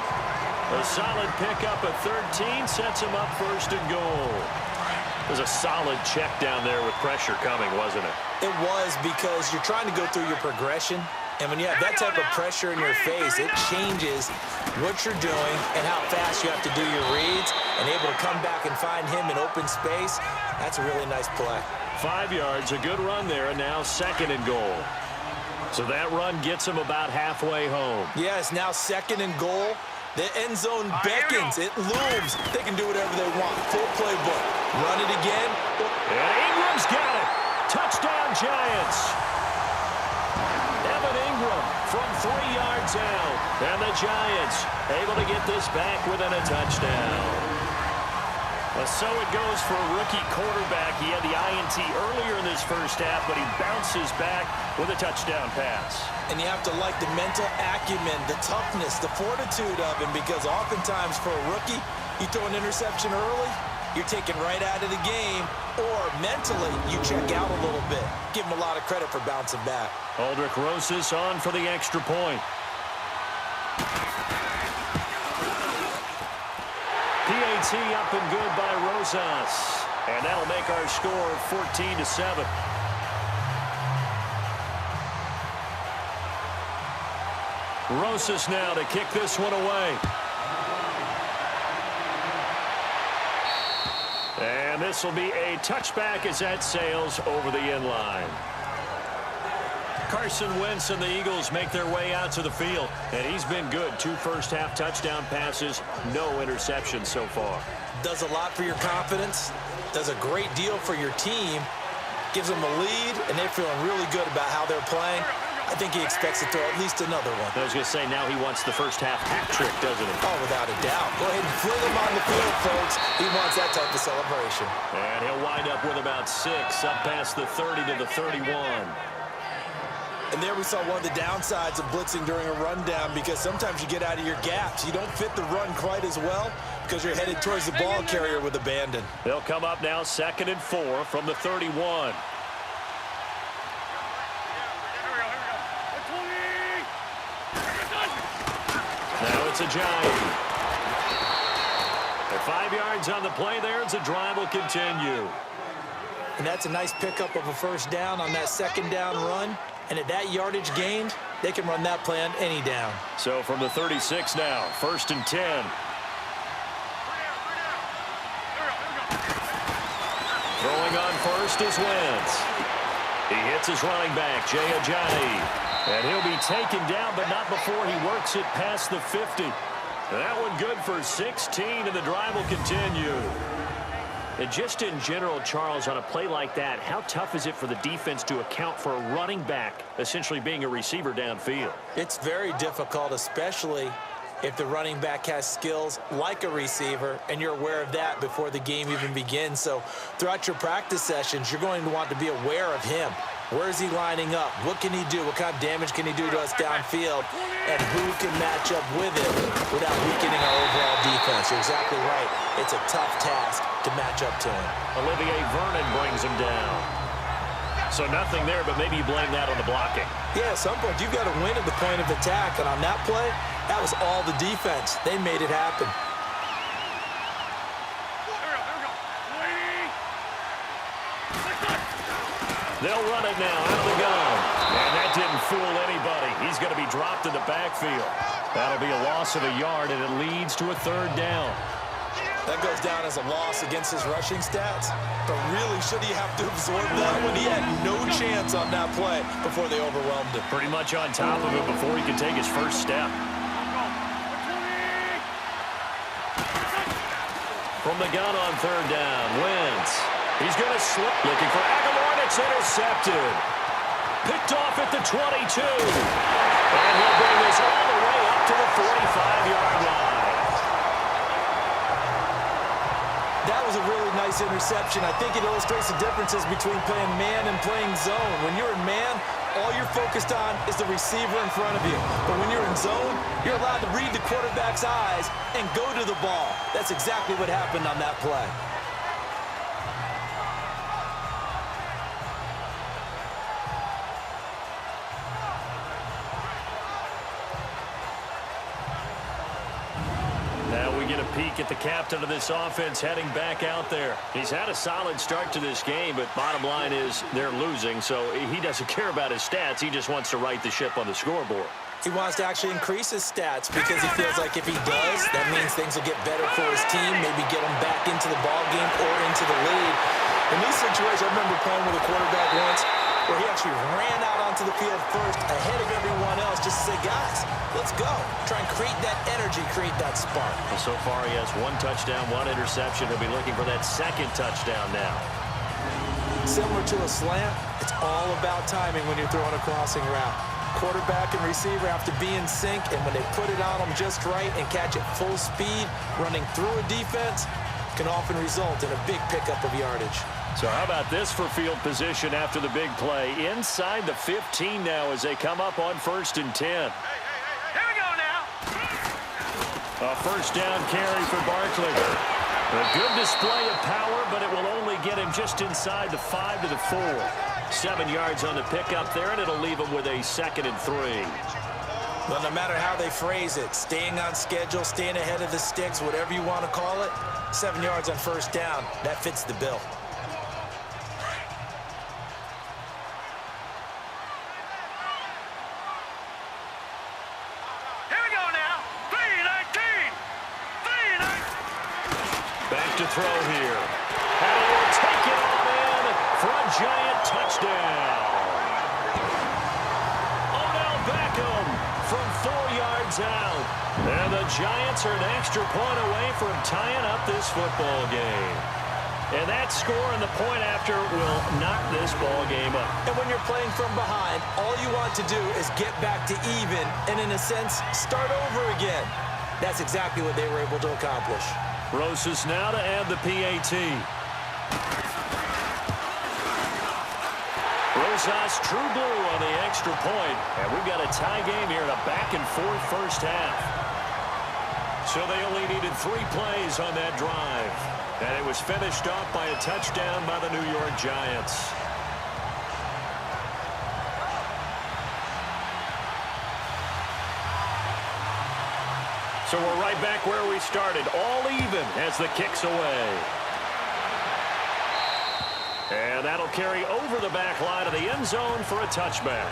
A solid pickup at 13 sets him up 1st and goal. There's a solid check down there with pressure coming, wasn't it? It was, because you're trying to go through your progression, and when you have that type of pressure in your face, it changes what you're doing and how fast you have to do your reads, and able to come back and find him in open space. That's a really nice play. 5 yards, a good run there, and now 2nd and goal. So that run gets him about halfway home. Yeah, it's now 2nd and goal. The end zone beckons. It looms. They can do whatever they want. Full playbook. Run it again. And Ingram's got it. Touchdown, Giants. Evan Ingram from 3 yards out. And the Giants able to get this back within a touchdown. Well, so it goes for a rookie quarterback. He had the INT earlier in this first half, but he bounces back with a touchdown pass. And you have to like the mental acumen, the toughness, the fortitude of him, because oftentimes for a rookie, you throw an interception early, you're taken right out of the game, or mentally you check out a little bit. Give him a lot of credit for bouncing back. Aldrich Rosas on for the extra point. PAT up and good by Rosas. And that'll make our score 14-7. Rosas now to kick this one away. And this will be a touchback as that sails over the end line. Carson Wentz and the Eagles make their way out to the field, and he's been good. 2 first-half touchdown passes, no interceptions so far. Does a lot for your confidence, does a great deal for your team, gives them a lead, and they're feeling really good about how they're playing. I think he expects to throw at least another one. I was going to say, now he wants the first-half hat trick, doesn't he? Oh, without a doubt. Go ahead and fling him on the field, folks. He wants that type of celebration. And he'll wind up with about 6, up past the 30 to the 31. And there we saw one of the downsides of blitzing during a rundown, because sometimes you get out of your gaps. You don't fit the run quite as well because you're headed towards the ball carrier with abandon. They'll come up now 2nd and 4 from the 31. Now it's a Giant. At 5 yards on the play there, as the drive will continue. And that's a nice pickup of a first down on that second down run. And at that yardage gained, they can run that play on any down. So from the 36 now, 1st and 10. Throwing on first is Wentz. He hits his running back, Jay Ajayi. And he'll be taken down, but not before he works it past the 50. That one good for 16, and the drive will continue. And just in general, Charles, on a play like that, how tough is it for the defense to account for a running back essentially being a receiver downfield? It's very difficult, especially if the running back has skills like a receiver, and you're aware of that before the game even begins. So throughout your practice sessions, you're going to want to be aware of him. Where is he lining up? What can he do? What kind of damage can he do to us downfield? And who can match up with him without weakening our overall defense? You're exactly right. It's a tough task to match up to him. Olivier Vernon brings him down. So nothing there, but maybe you blame that on the blocking. Yeah, at some point, you've got to win at the point of attack. And on that play, that was all the defense. They made it happen. They'll run it now out of the gun. And that didn't fool anybody. He's going to be dropped in the backfield. That'll be a loss of a yard, and it leads to a 3rd down. That goes down as a loss against his rushing stats. But really, should he have to absorb that when he had no chance on that play before they overwhelmed him? Pretty much on top of it before he could take his first step. From the gun on 3rd down, Wentz. He's going to slip, looking for Aguilar, and it's intercepted. Picked off at the 22. And he'll bring this all the way up to the 45-yard line. That was a really nice interception. I think it illustrates the differences between playing man and playing zone. When you're in man, all you're focused on is the receiver in front of you. But when you're in zone, you're allowed to read the quarterback's eyes and go to the ball. That's exactly what happened on that play. Peek at the captain of this offense heading back out there. He's had a solid start to this game, but bottom line is they're losing, so he doesn't care about his stats. He just wants to right the ship on the scoreboard. He wants to actually increase his stats because he feels like if he does, that means things will get better for his team, maybe get him back into the ball game or into the lead. In these situations, I remember playing with a quarterback once where he actually ran out onto the field first ahead of everyone else just to say, guys, let's go. Try and create that energy, create that spark. Well, so far he has 1 touchdown, 1 interception. He'll be looking for that 2nd touchdown now. Similar to a slant, it's all about timing when you're throwing a crossing route. Quarterback and receiver have to be in sync, and when they put it on them just right and catch it full speed, running through a defense can often result in a big pickup of yardage. So how about this for field position after the big play? Inside the 15 now as they come up on 1st and 10. Here we go now. A 1st down carry for Barkley. A good display of power, but it will only get him just inside the 5 to the 4. 7 yards on the pickup there, and it'll leave him with a 2nd and 3. Well, no matter how they phrase it, staying on schedule, staying ahead of the sticks, whatever you want to call it, 7 yards on 1st down, that fits the bill. To throw here. And he will take it all in for a giant touchdown. Odell Beckham from 4 yards out. And the Giants are an extra point away from tying up this football game. And that score and the point after will knock this ball game up. And when you're playing from behind, all you want to do is get back to even and, in a sense, start over again. That's exactly what they were able to accomplish. Rosas now to add the PAT. Rosas true blue on the extra point. And we've got a tie game here in a back-and-forth first half. So they only needed 3 plays on that drive. And it was finished off by a touchdown by the New York Giants. So we're right back where we started, all even as the kick's away. And that'll carry over the back line of the end zone for a touchback.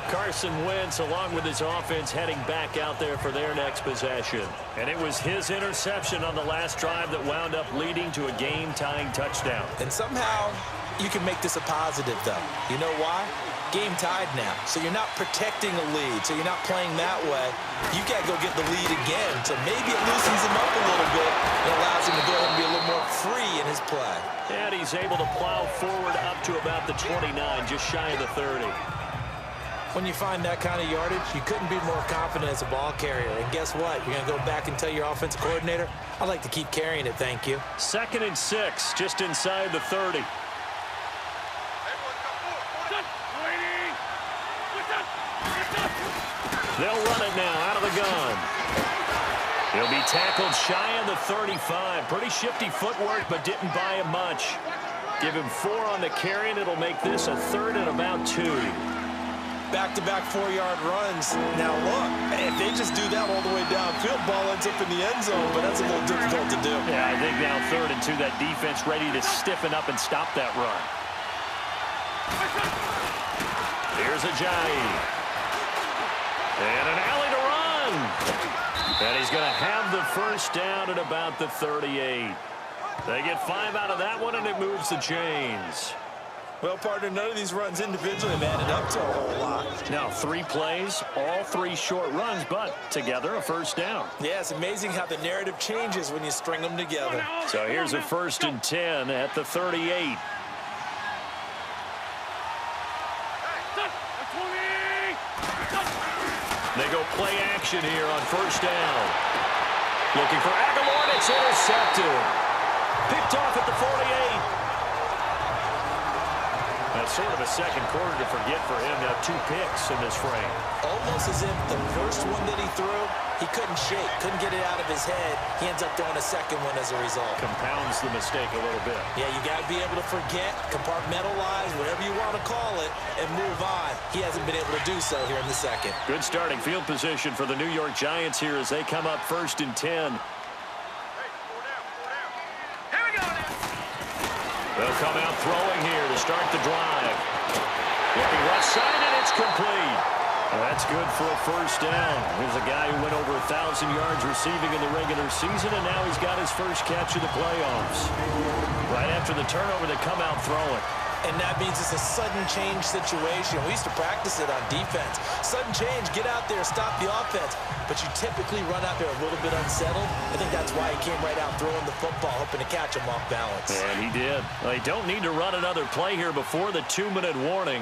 Carson Wentz, along with his offense, heading back out there for their next possession. And it was his interception on the last drive that wound up leading to a game-tying touchdown. And somehow you can make this a positive, though. You know why? Game tied now. So you're not protecting a lead. So you're not playing that way. You got to go get the lead again. So maybe it loosens him up a little bit and allows him to go ahead and be a little more free in his play. And he's able to plow forward up to about the 29, just shy of the 30. When you find that kind of yardage, you couldn't be more confident as a ball carrier. And guess what? You're going to go back and tell your offensive coordinator, I'd like to keep carrying it, thank you. 2nd and 6, just inside the 30. They'll run it now out of the gun. He'll be tackled shy of the 35. Pretty shifty footwork, but didn't buy him much. Give him 4 on the carry, and it'll make this a 3rd and about 2. Back-to-back 4-yard runs. Now look, if they just do that all the way downfield, ball ends up in the end zone, but that's a little difficult to do. Yeah, I think now 3rd and 2, that defense ready to stiffen up and stop that run. Here's Ajayi. And an alley to run. And he's going to have the first down at about the 38. They get 5 out of that one, and it moves the chains. Well, partner, none of these runs individually have added up to a whole lot. Now 3 plays, all 3 short runs, but together a first down. Yeah, it's amazing how the narrative changes when you string them together. So here's a 1st and 10 at the 38. They go play action here on 1st down. Looking for Aguilar, and it's intercepted. Picked off at the 48. That's sort of a second quarter to forget for him to have 2 picks in this frame. Almost as if the first one that he threw, he couldn't shake, couldn't get it out of his head. He ends up throwing a second one as a result. Compounds the mistake a little bit. Yeah, you got to be able to forget, compartmentalize, whatever you want to call it, and move on. He hasn't been able to do so here in the second. Good starting field position for the New York Giants here as they come up 1st and 10. They'll come out throwing here to start the drive. Looking left side, and it's complete. That's good for a first down. Here's a guy who went over 1,000 yards receiving in the regular season, and now he's got his first catch of the playoffs. Right after the turnover, they come out throwing. And that means it's a sudden change situation. We used to practice it on defense. Sudden change, get out there, stop the offense. But you typically run out there a little bit unsettled. I think that's why he came right out throwing the football, hoping to catch him off balance. And he did. They don't need to run another play here before the 2-minute warning.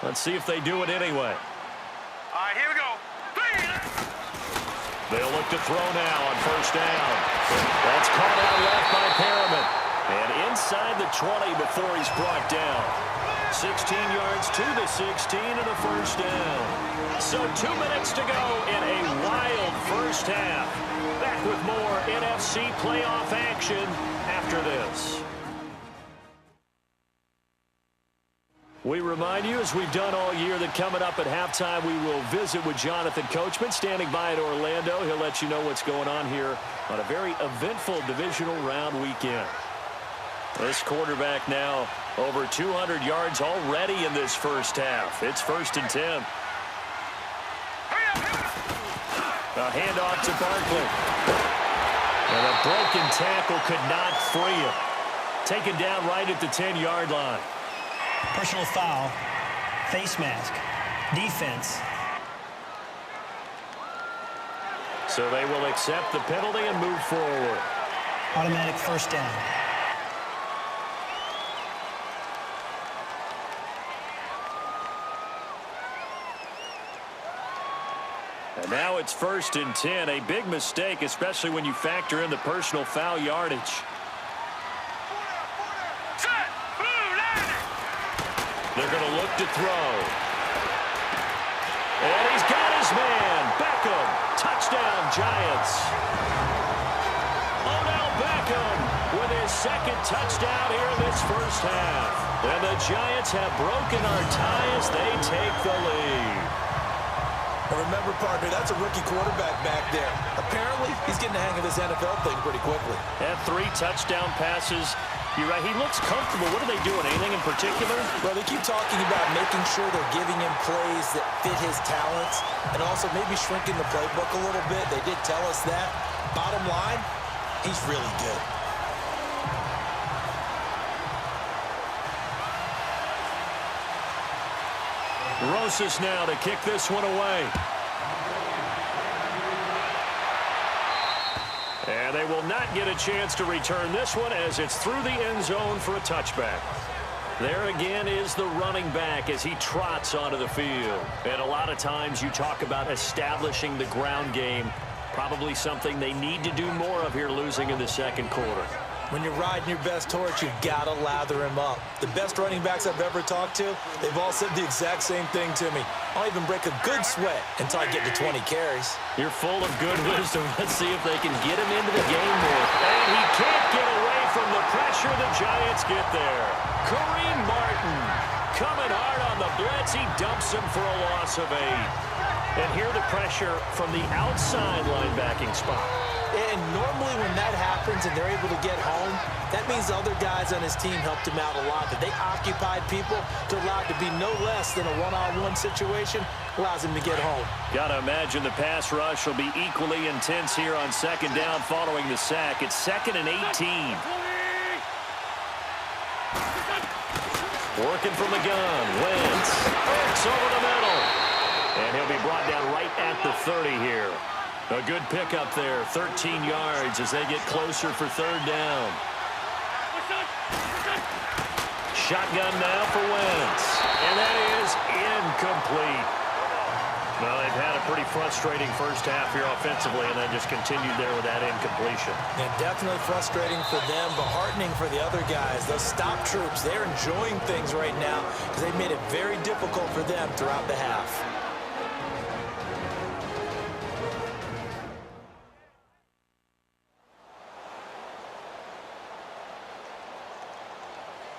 Let's see if they do it anyway. All right, here we go. They'll look to throw now on 1st down. That's caught out left by Perriman. And inside the 20 before he's brought down. 16 yards to the 16 and a first down. So 2 minutes to go in a wild first half. Back with more NFC playoff action after this. We remind you, as we've done all year, that coming up at halftime, we will visit with Jonathan Coachman, standing by in Orlando. He'll let you know what's going on here on a very eventful divisional round weekend. This quarterback now over 200 yards already in this first half. It's 1st and 10. A handoff to Barkley. And a broken tackle could not free him. Taken down right at the 10-yard line. Personal foul, face mask, defense. So they will accept the penalty and move forward. Automatic first down. And now it's 1st and 10. A big mistake, especially when you factor in the personal foul yardage. They're going to look to throw. And he's got his man. Beckham. Touchdown, Giants. Odell Beckham with his 2nd touchdown here in this first half. And the Giants have broken our tie as they take the lead. Remember, partner, that's a rookie quarterback back there. Apparently, he's getting the hang of this NFL thing pretty quickly. Had 3 touchdown passes You're right. He looks comfortable. What are they doing? Anything in particular? Well, they keep talking about making sure they're giving him plays that fit his talents and also maybe shrinking the playbook a little bit. They did tell us that. Bottom line, he's really good. Rosas now to kick this one away. And they will not get a chance to return this one as it's through the end zone for a touchback. There again is the running back as he trots onto the field. And a lot of times you talk about establishing the ground game. Probably something they need to do more of here losing in the second quarter. When you're riding your best horse, you've got to lather him up. The best running backs I've ever talked to, they've all said the exact same thing to me. I'll even break a good sweat until I get to 20 carries. You're full of good wisdom. Let's see if they can get him into the game more. And he can't get away from the pressure. The Giants get there. Kareem Martin coming hard on the blitz. He dumps him for a loss of 8. And here the pressure from the outside linebacking spot. And normally when that happens and they're able to get home, that means the other guys on his team helped him out a lot. That they occupied people to allow it to be no less than a one-on-one situation, allows him to get home. Got to imagine the pass rush will be equally intense here on second down following the sack. It's 2nd and 18. Working from the gun. Wentz. It's over the middle. And he'll be brought down right at the 30 here. A good pickup there, 13 yards as they get closer for 3rd down. Shotgun now for Wentz. And that is incomplete. Well, they've had a pretty frustrating first half here offensively, and then just continued there with that incompletion. Yeah, definitely frustrating for them, but heartening for the other guys. Those stop troops, they're enjoying things right now because they've made it very difficult for them throughout the half.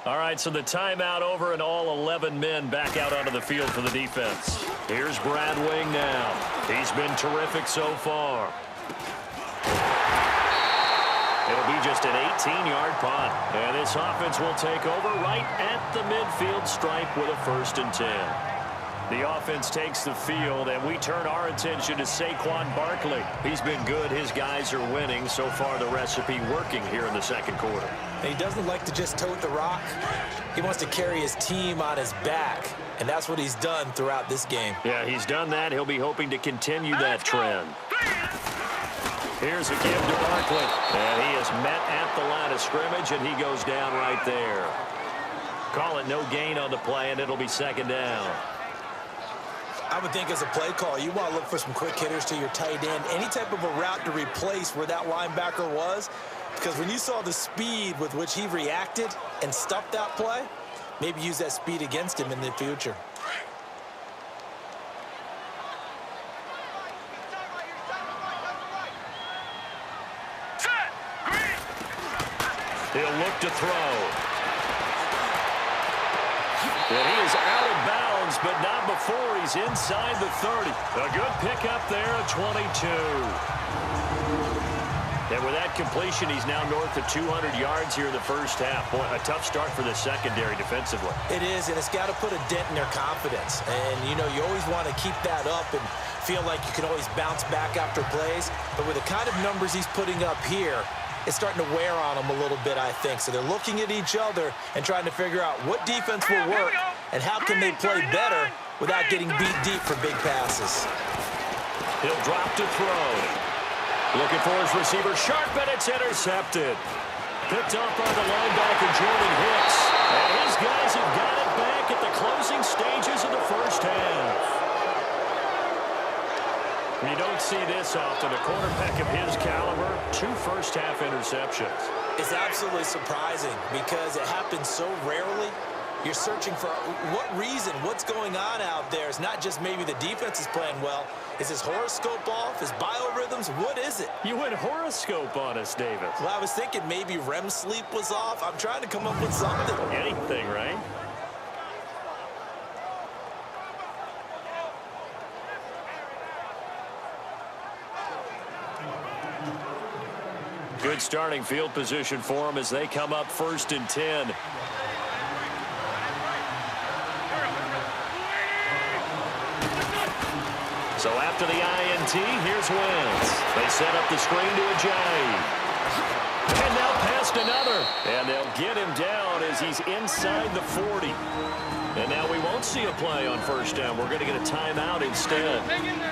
All right, so the timeout over and all 11 men back out onto the field for the defense. Here's Brad Wing now. He's been terrific so far. It'll be just an 18-yard punt. And this offense will take over right at the midfield stripe with a 1st and 10. The offense takes the field, and we turn our attention to Saquon Barkley. He's been good. His guys are winning. So far, the recipe working here in the second quarter. And he doesn't like to just tote the rock. He wants to carry his team on his back, and that's what he's done throughout this game. Yeah, he's done that. He'll be hoping to continue that trend. Here's a give to Barkley, and he is met at the line of scrimmage, and he goes down right there. Call it no gain on the play, and it'll be 2nd down. I would think as a play call, you want to look for some quick hitters to your tight end. Any type of a route to replace where that linebacker was. Because when you saw the speed with which he reacted and stuffed that play, maybe use that speed against him in the future. He'll look to throw. And he is out of bounds, but not before he's inside the 30. A good pickup there at 22. And with that completion, he's now north of 200 yards here in the first half. Boy, a tough start for the secondary defensively. It is, and it's got to put a dent in their confidence. And, you know, you always want to keep that up and feel like you can always bounce back after plays. But with the kind of numbers he's putting up here, it's starting to wear on them a little bit, I think. So they're looking at each other and trying to figure out what defense will work and how can they play better without getting beat deep for big passes. He'll drop to throw. Looking for his receiver, sharp, and it's intercepted. Picked up by the linebacker, Jordan Hicks. And his guys have got it back at the closing stages of the first half. You don't see this often. A quarterback of his caliber, 2 first-half interceptions. It's absolutely surprising because it happens so rarely. You're searching for what reason, what's going on out there. It's not just maybe the defense is playing well. Is his horoscope off? His biorhythms? What is it? You went horoscope on us, Davis. Well, I was thinking maybe REM sleep was off. I'm trying to come up with something. Anything, right? Good starting field position for them as they come up 1st and 10. So after the INT, here's Wentz. They set up the screen to Ajayi. And now past another. And they'll get him down as he's inside the 40. And now we won't see a play on 1st down. We're going to get a timeout instead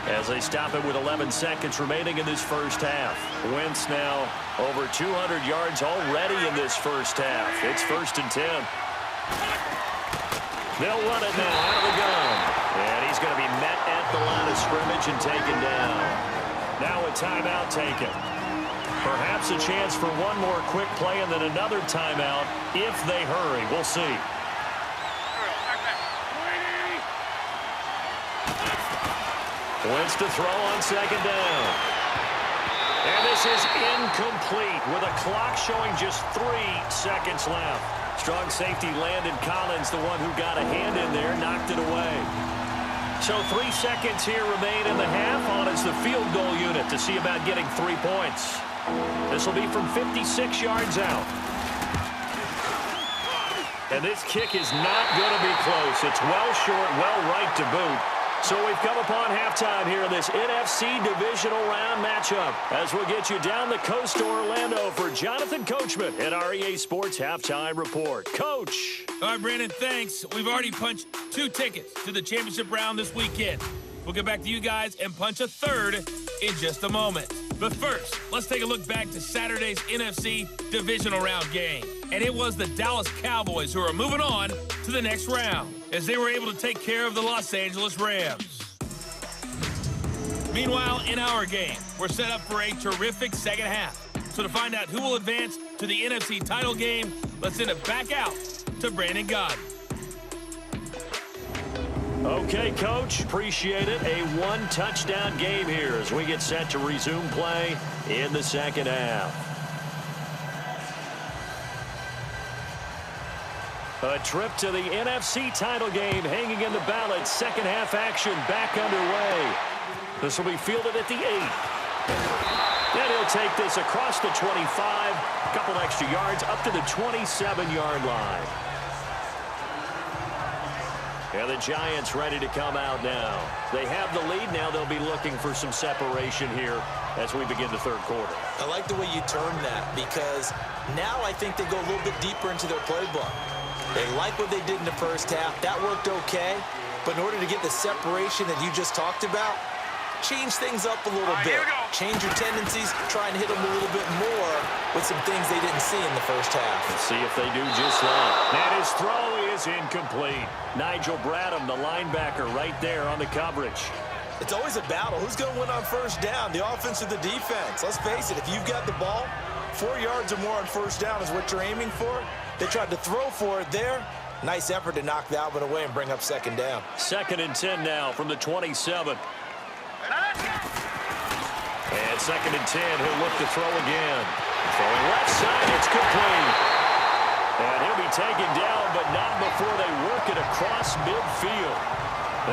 as they stop it with 11 seconds remaining in this first half. Wentz now over 200 yards already in this first half. It's 1st and 10. They'll run it now out of the gun. And he's going to be met at the line of scrimmage and taken down. Now a timeout taken. Perhaps a chance for one more quick play and then another timeout if they hurry. We'll see. Wentz to throw on 2nd down. And this is incomplete with a clock showing just 3 seconds left. Strong safety Landon Collins, the one who got a hand in there, knocked it away. So 3 seconds here remain in the half. On is the field goal unit to see about getting 3 points. This will be from 56 yards out. And this kick is not going to be close. It's well short, well right to boot. So we've come upon halftime here in this NFC Divisional Round matchup as we'll get you down the coast to Orlando for Jonathan Coachman at our EA Sports Halftime Report. Coach. All right, Brandon, thanks. We've already punched 2 tickets to the championship round this weekend. We'll get back to you guys and punch a 3rd in just a moment. But first, let's take a look back to Saturday's NFC Divisional Round game. And it was the Dallas Cowboys who are moving on to the next round as they were able to take care of the Los Angeles Rams. Meanwhile, in our game, we're set up for a terrific second half. So to find out who will advance to the NFC title game, let's send it back out to Brandon Godden. Okay, Coach, appreciate it. A 1-touchdown game here as we get set to resume play in the second half. A trip to the NFC title game hanging in the balance. Second half action back underway. This will be fielded at the 8. Then he'll take this across the 25. A couple extra yards up to the 27-yard line. And the Giants ready to come out now. They have the lead. Now they'll be looking for some separation here as we begin the 3rd quarter. I like the way you turned that because now I think they go a little bit deeper into their playbook. They like what they did in the first half. That worked okay. But in order to get the separation that you just talked about, change things up a little bit. Change your tendencies, try and hit them a little bit more with some things they didn't see in the first half. Let's see if they do just that. And his throw is incomplete. Nigel Bradham, the linebacker, right there on the coverage. It's always a battle. Who's going to win on 1st down, the offense or the defense? Let's face it, if you've got the ball, 4 yards or more on 1st down is what you're aiming for. They tried to throw for it there. Nice effort to knock that one away and bring up 2nd down. 2nd and 10 now from the 27. And 2nd and 10, he'll look to throw again. Throwing left side, it's complete. And he'll be taken down, but not before they work it across midfield.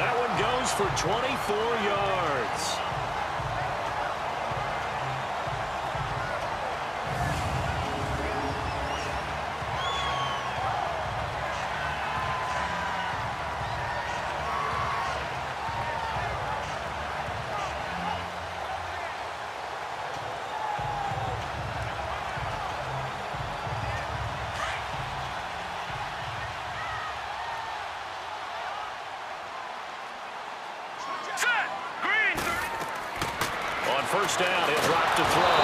That one goes for 24 yards. First down, he'll drop to throw.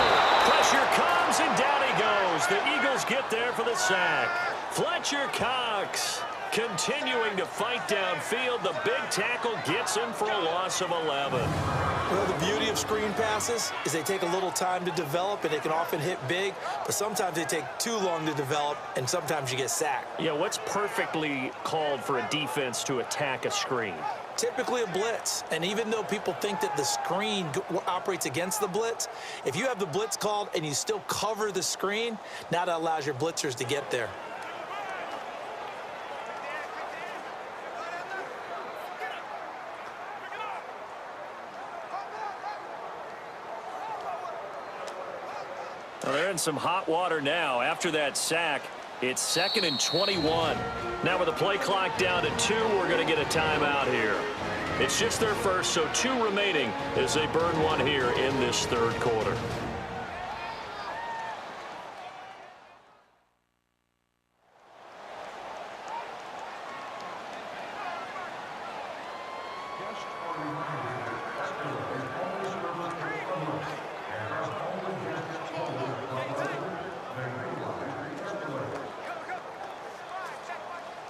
Pressure comes, and down he goes. The Eagles get there for the sack. Fletcher Cox continuing to fight downfield. The big tackle gets him for a loss of 11. Well, the beauty of screen passes is they take a little time to develop, and they can often hit big, but sometimes they take too long to develop, and sometimes you get sacked. Yeah, what's perfectly called for a defense to attack a screen? Typically a blitz, and even though people think that the screen operates against the blitz, if you have the blitz called and you still cover the screen, now that allows your blitzers to get there. they're in some hot water now. After that sack, it's 2nd and 21. Now with the play clock down to 2, we're going to get a timeout here. It's just their first, so 2 remaining as they burn one here in this third quarter.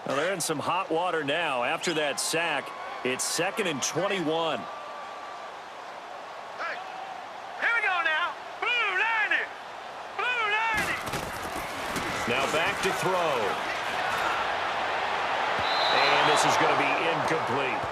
Well, they're in some hot water now. After that sack, it's 2nd and 21. Hey, here we go now. Blue 90. Blue 90. Now back to throw. And this is going to be incomplete.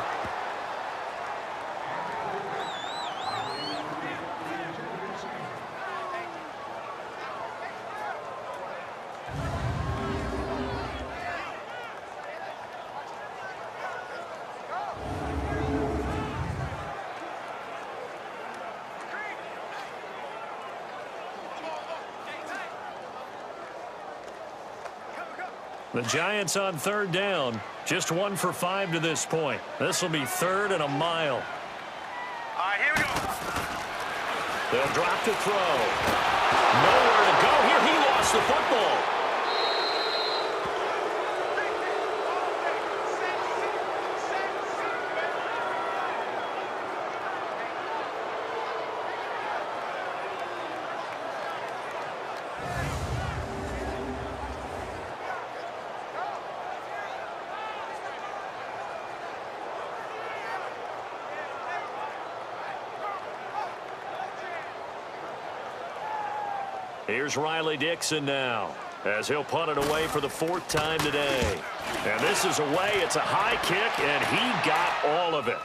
The Giants on 3rd down. Just 1 for 5 to this point. This will be 3rd and a mile. All right, here we go. They'll drop to throw. Nowhere to go here. He lost the football. Here's Riley Dixon now, as he'll punt it away for the 4th time today. And this is away. It's a high kick, and he got all of it.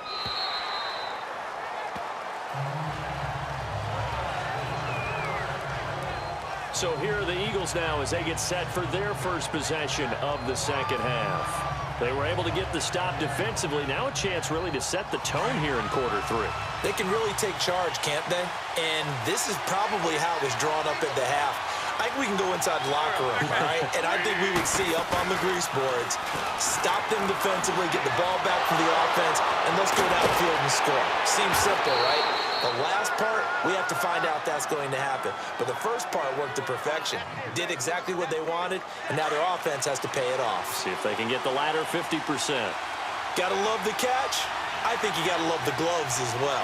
So here are the Eagles now as they get set for their first possession of the second half. They were able to get the stop defensively. Now a chance really to set the tone here in quarter 3. They can really take charge, can't they? And this is probably how it was drawn up at the half. I think we can go inside the locker room, all right? And I think we would see up on the grease boards, stop them defensively, get the ball back from the offense, and let's go downfield and score. Seems simple, right? The last part, we have to find out that's going to happen. But the first part worked to perfection. Did exactly what they wanted, and now their offense has to pay it off. See if they can get the latter 50%. Gotta love the catch. I think you gotta love the gloves as well.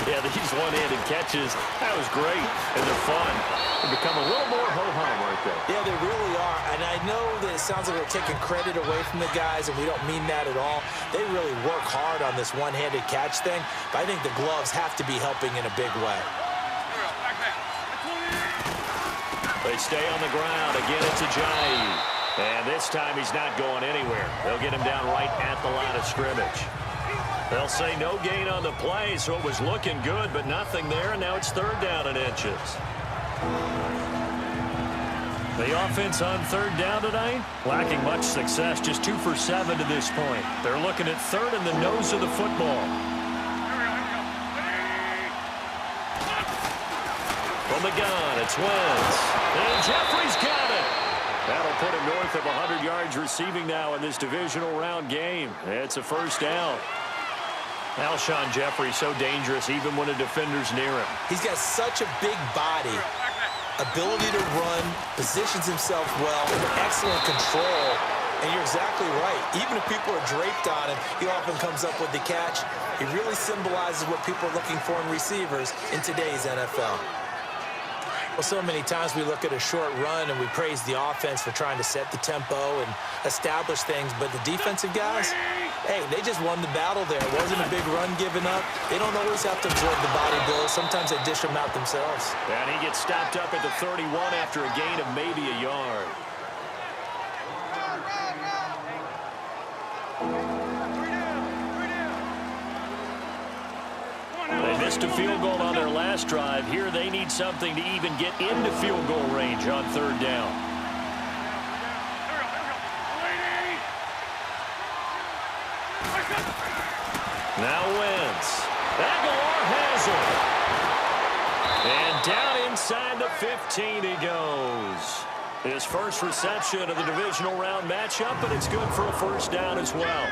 Yeah, these one-handed catches, that was great, and they're fun. They become a little more ho-hum right there. Yeah, they really are, and I know that it sounds like we're taking credit away from the guys, and we don't mean that at all. They really work hard on this one-handed catch thing, but I think the gloves have to be helping in a big way. They stay on the ground. Again, it's Ajayi. And this time he's not going anywhere. They'll get him down right at the line of scrimmage. They'll say no gain on the play, so it was looking good, but nothing there, and now it's 3rd down and inches. The offense on 3rd down tonight, lacking much success, just 2 for 7 to this point. They're looking at 3rd in the nose of the football. From the gun, it's Wentz. And Jeffrey's got it. That'll put him north of 100 yards receiving now in this divisional round game. It's a 1st down. Alshon Jeffrey so dangerous even when a defender's near him. He's got such a big body, ability to run, positions himself well, excellent control, and you're exactly right. Even if people are draped on him, he often comes up with the catch. He really symbolizes what people are looking for in receivers in today's NFL. Well, so many times we look at a short run and we praise the offense for trying to set the tempo and establish things, but the defensive guys, hey, they just won the battle there. It wasn't a big run given up. They don't always have to absorb the body blows. Sometimes they dish them out themselves. And he gets stopped up at the 31 after a gain of maybe a yard. They missed a field goal on their last drive. Here they need something to even get into field goal range on 3rd down. Now Wentz. Aguilar has it. And down inside the 15 he goes. His first reception of the divisional round matchup, but it's good for a first down as well.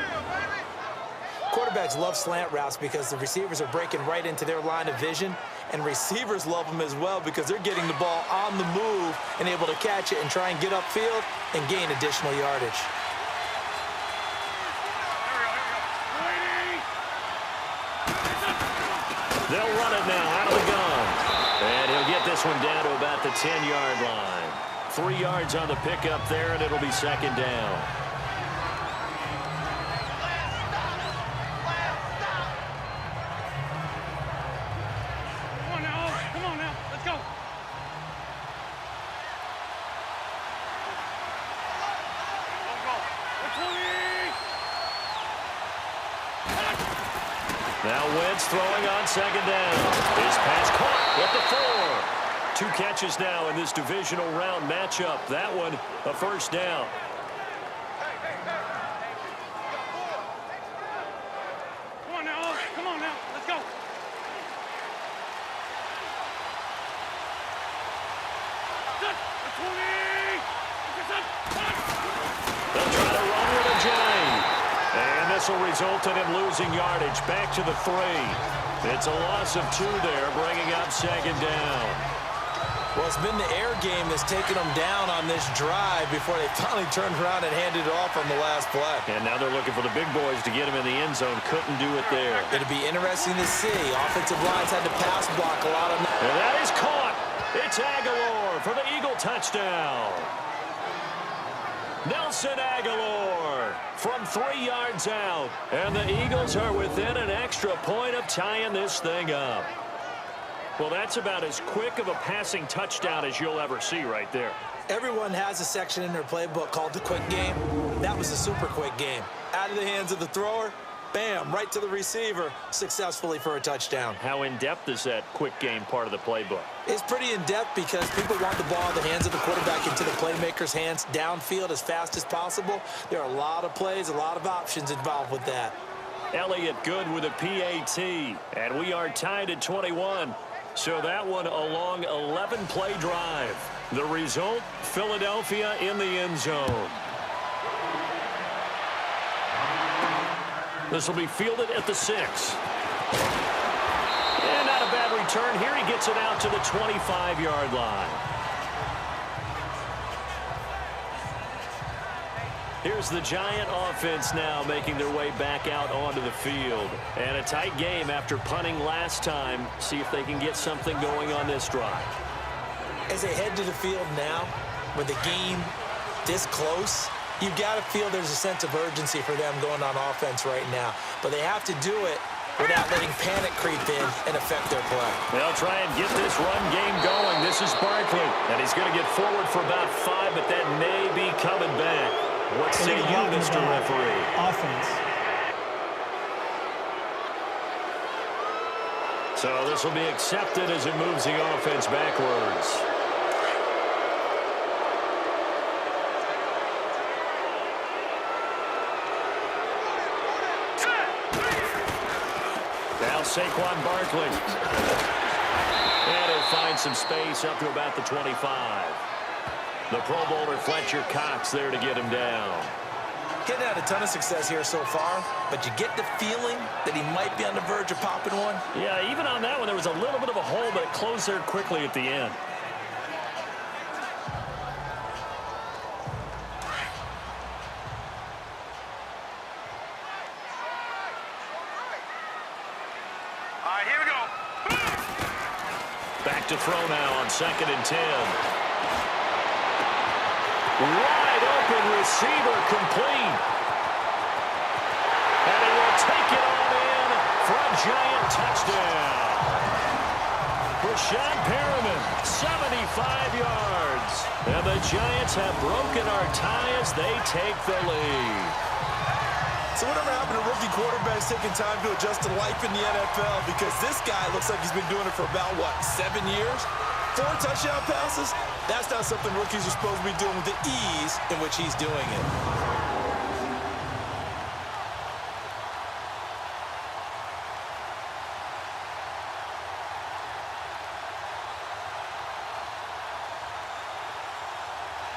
Quarterbacks love slant routes because the receivers are breaking right into their line of vision, and receivers love them as well because they're getting the ball on the move and able to catch it and try and get upfield and gain additional yardage. They'll run it now out of the gun. And he'll get this one down to about the 10-yard line. 3 yards on the pickup there, and it'll be second down. Come on now. Let's go. Now Wentz throwing on second down. His pass caught at the 4. 2 catches now in this divisional round matchup. That one a first down. Come on now. Let's go. They'll try to run with a J. And this will result in him losing yardage back to the 3. It's a loss of 2 there, bringing up second down. Well, it's been the air game that's taken them down on this drive before they finally turned around and handed it off on the last play. And now they're looking for the big boys to get him in the end zone. Couldn't do it there. It'll be interesting to see. Offensive lines had to pass block a lot of... And that is caught. It's Aguilar for the Eagle touchdown. Nelson Aguilar from 3 yards out. And the Eagles are within an extra point of tying this thing up. Well, that's about as quick of a passing touchdown as you'll ever see right there. Everyone has a section in their playbook called the quick game. That was the super quick game. Out of the hands of the thrower, bam, right to the receiver, successfully for a touchdown. How in-depth is that quick game part of the playbook? It's pretty in-depth because people want the ball in the hands of the quarterback into the playmaker's hands downfield as fast as possible. There are a lot of plays, a lot of options involved with that. Elliott good with a PAT, and we are tied at 21. So that one a long 11-play drive. The result, Philadelphia in the end zone. This will be fielded at the 6. And not a bad return here. He gets it out to the 25-yard line. Here's the Giant offense now making their way back out onto the field. And a tight game after punting last time. See if they can get something going on this drive. As they head to the field now, with the game this close, you've got to feel there's a sense of urgency for them going on offense right now. But they have to do it without letting panic creep in and affect their play. They'll try and get this run game going. This is Barkley. And he's going to get forward for about 5, but that may be coming back. What say you, Mr. Referee? Offense. So this will be accepted as it moves the offense backwards. Now Saquon Barkley. And he'll find some space up to about the 25. The Pro Bowler Fletcher Cox there to get him down. Getting had a ton of success here so far, but you get the feeling that he might be on the verge of popping one. Yeah, even on that one, there was a little bit of a hole, but it closed there quickly at the end. All right, here we go. Back to throw now on 2nd and 10. Wide open receiver complete. And he will take it on in for a Giant touchdown. Rashad Perriman, 75 yards. And the Giants have broken our tie as they take the lead. So whatever happened to rookie quarterbacks taking time to adjust to life in the NFL? Because this guy looks like he's been doing it for about, what, 7 years? 4 touchdown passes? That's not something rookies are supposed to be doing with the ease in which he's doing it.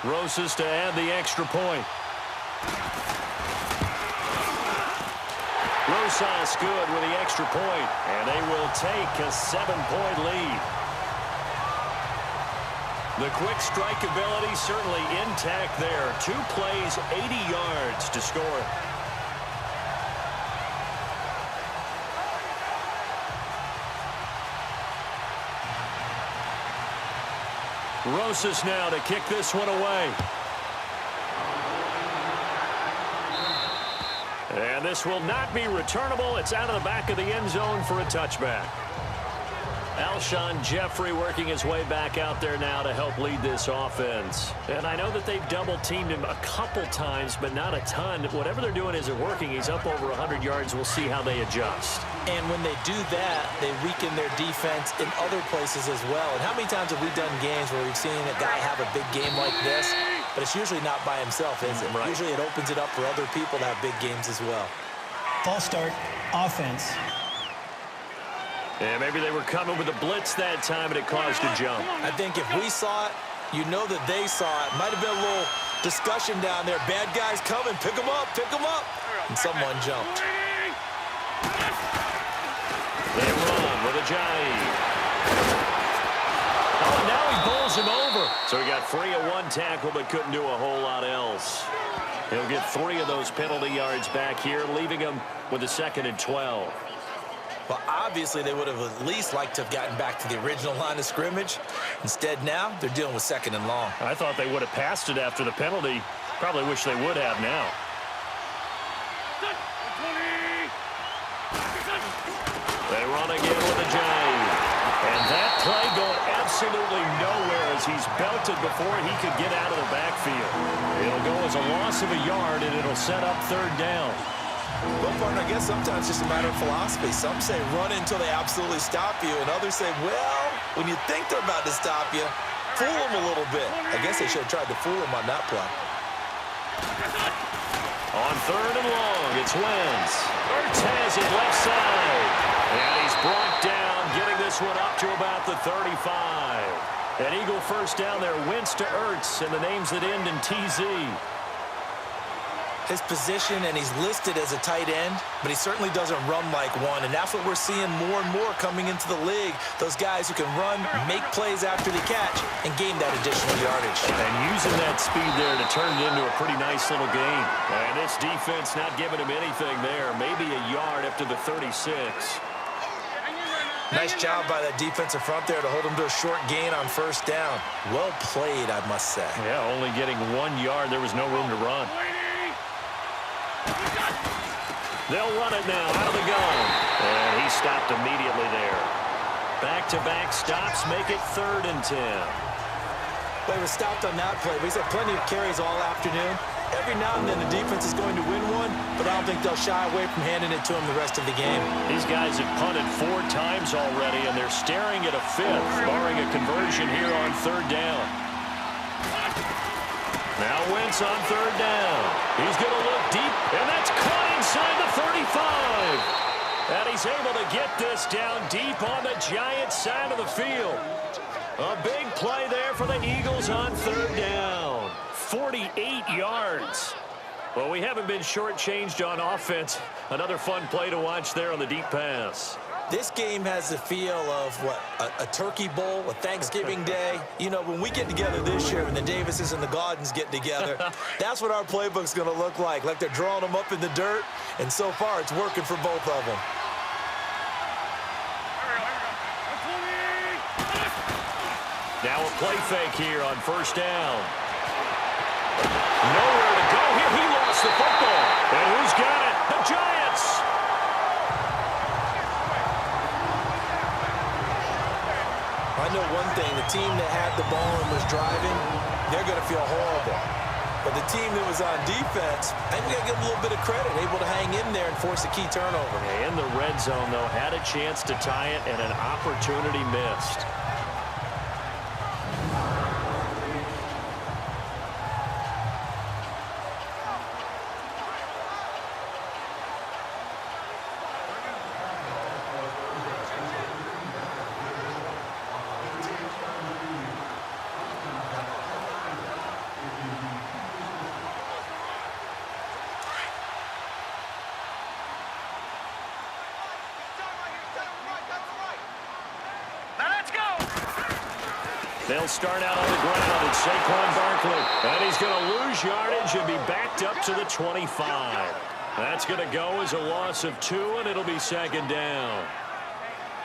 Rosas to add the extra point. Rosas good with the extra point, and they will take a 7-point lead. The quick strike ability certainly intact there. 2 plays, 80 yards to score. Rosas now to kick this one away. And this will not be returnable. It's out of the back of the end zone for a touchback. Alshon Jeffrey working his way back out there now to help lead this offense. And I know that they've double-teamed him a couple times, but not a ton. Whatever they're doing isn't working. He's up over 100 yards. We'll see how they adjust. And when they do that, they weaken their defense in other places as well. And how many times have we done games where we've seen a guy have a big game like this? But it's usually not by himself, is it? Right. Usually it opens it up for other people to have big games as well. False start, offense. And maybe they were coming with a blitz that time, and it caused a jump. I think if we saw it, you know that they saw it. Might have been a little discussion down there. Bad guys coming. Pick them up. Pick them up. And someone jumped. They run with a jive. Oh, and now he bowls him over. So he got free of 1 tackle, but couldn't do a whole lot else. He'll get 3 of those penalty yards back here, leaving him with a 2nd and 12. Well, obviously, they would have at least liked to have gotten back to the original line of scrimmage. Instead, now, they're dealing with 2nd and long. I thought they would have passed it after the penalty. Probably wish they would have now. They run again with a jive. And that play going absolutely nowhere as he's belted before he could get out of the backfield. It'll go as a loss of a yard, and it'll set up 3rd down. Well, partner, I guess sometimes it's just a matter of philosophy. Some say run until they absolutely stop you, and others say, well, when you think they're about to stop you, fool them a little bit. I guess they should have tried to fool them on that play. On 3rd and long, it's Wentz. Ertz has it left side. And he's brought down, getting this one up to about the 35. An Eagle first down there, Wentz to Ertz, and the names that end in TZ. His position, and he's listed as a tight end, but he certainly doesn't run like one, and that's what we're seeing more and more coming into the league. Those guys who can run, make plays after the catch, and gain that additional yardage. And using that speed there to turn it into a pretty nice little gain. And this defense not giving him anything there. Maybe a yard up to the 36. Nice job by that defensive front there to hold him to a short gain on 1st down. Well played, I must say. Yeah, only getting 1 yard. There was no room to run. They'll run it now out of the gun. And he stopped immediately there. Back-to-back stops make it 3rd and 10. Well, he was stopped on that play, but he's had plenty of carries all afternoon. Every now and then the defense is going to win one, but I don't think they'll shy away from handing it to him the rest of the game. These guys have punted 4 times already, and they're staring at a 5th, barring a conversion here on 3rd down. Now Wentz on 3rd down. He's going to look deep, and that's caught inside the 35. And he's able to get this down deep on the Giants side of the field. A big play there for the Eagles on 3rd down. 48 yards. Well, we haven't been shortchanged on offense. Another fun play to watch there on the deep pass. This game has the feel of, what, a turkey bowl, a Thanksgiving day. You know, when we get together this year, when the Davises and the Gaudens get together, that's what our playbook's going to look like they're drawing them up in the dirt, and so far it's working for both of them. Now a play fake here on 1st down. Nowhere to go here. He lost the football. And who's got it? The Giants. I know one thing, the team that had the ball and was driving, they're going to feel horrible. But the team that was on defense, I think we got to give them a little bit of credit, able to hang in there and force a key turnover. In the red zone, though, had a chance to tie it and an opportunity missed. They'll start out on the ground. It's Saquon Barkley. And he's going to lose yardage and be backed up to the 25. That's going to go as a loss of 2, and it'll be second down.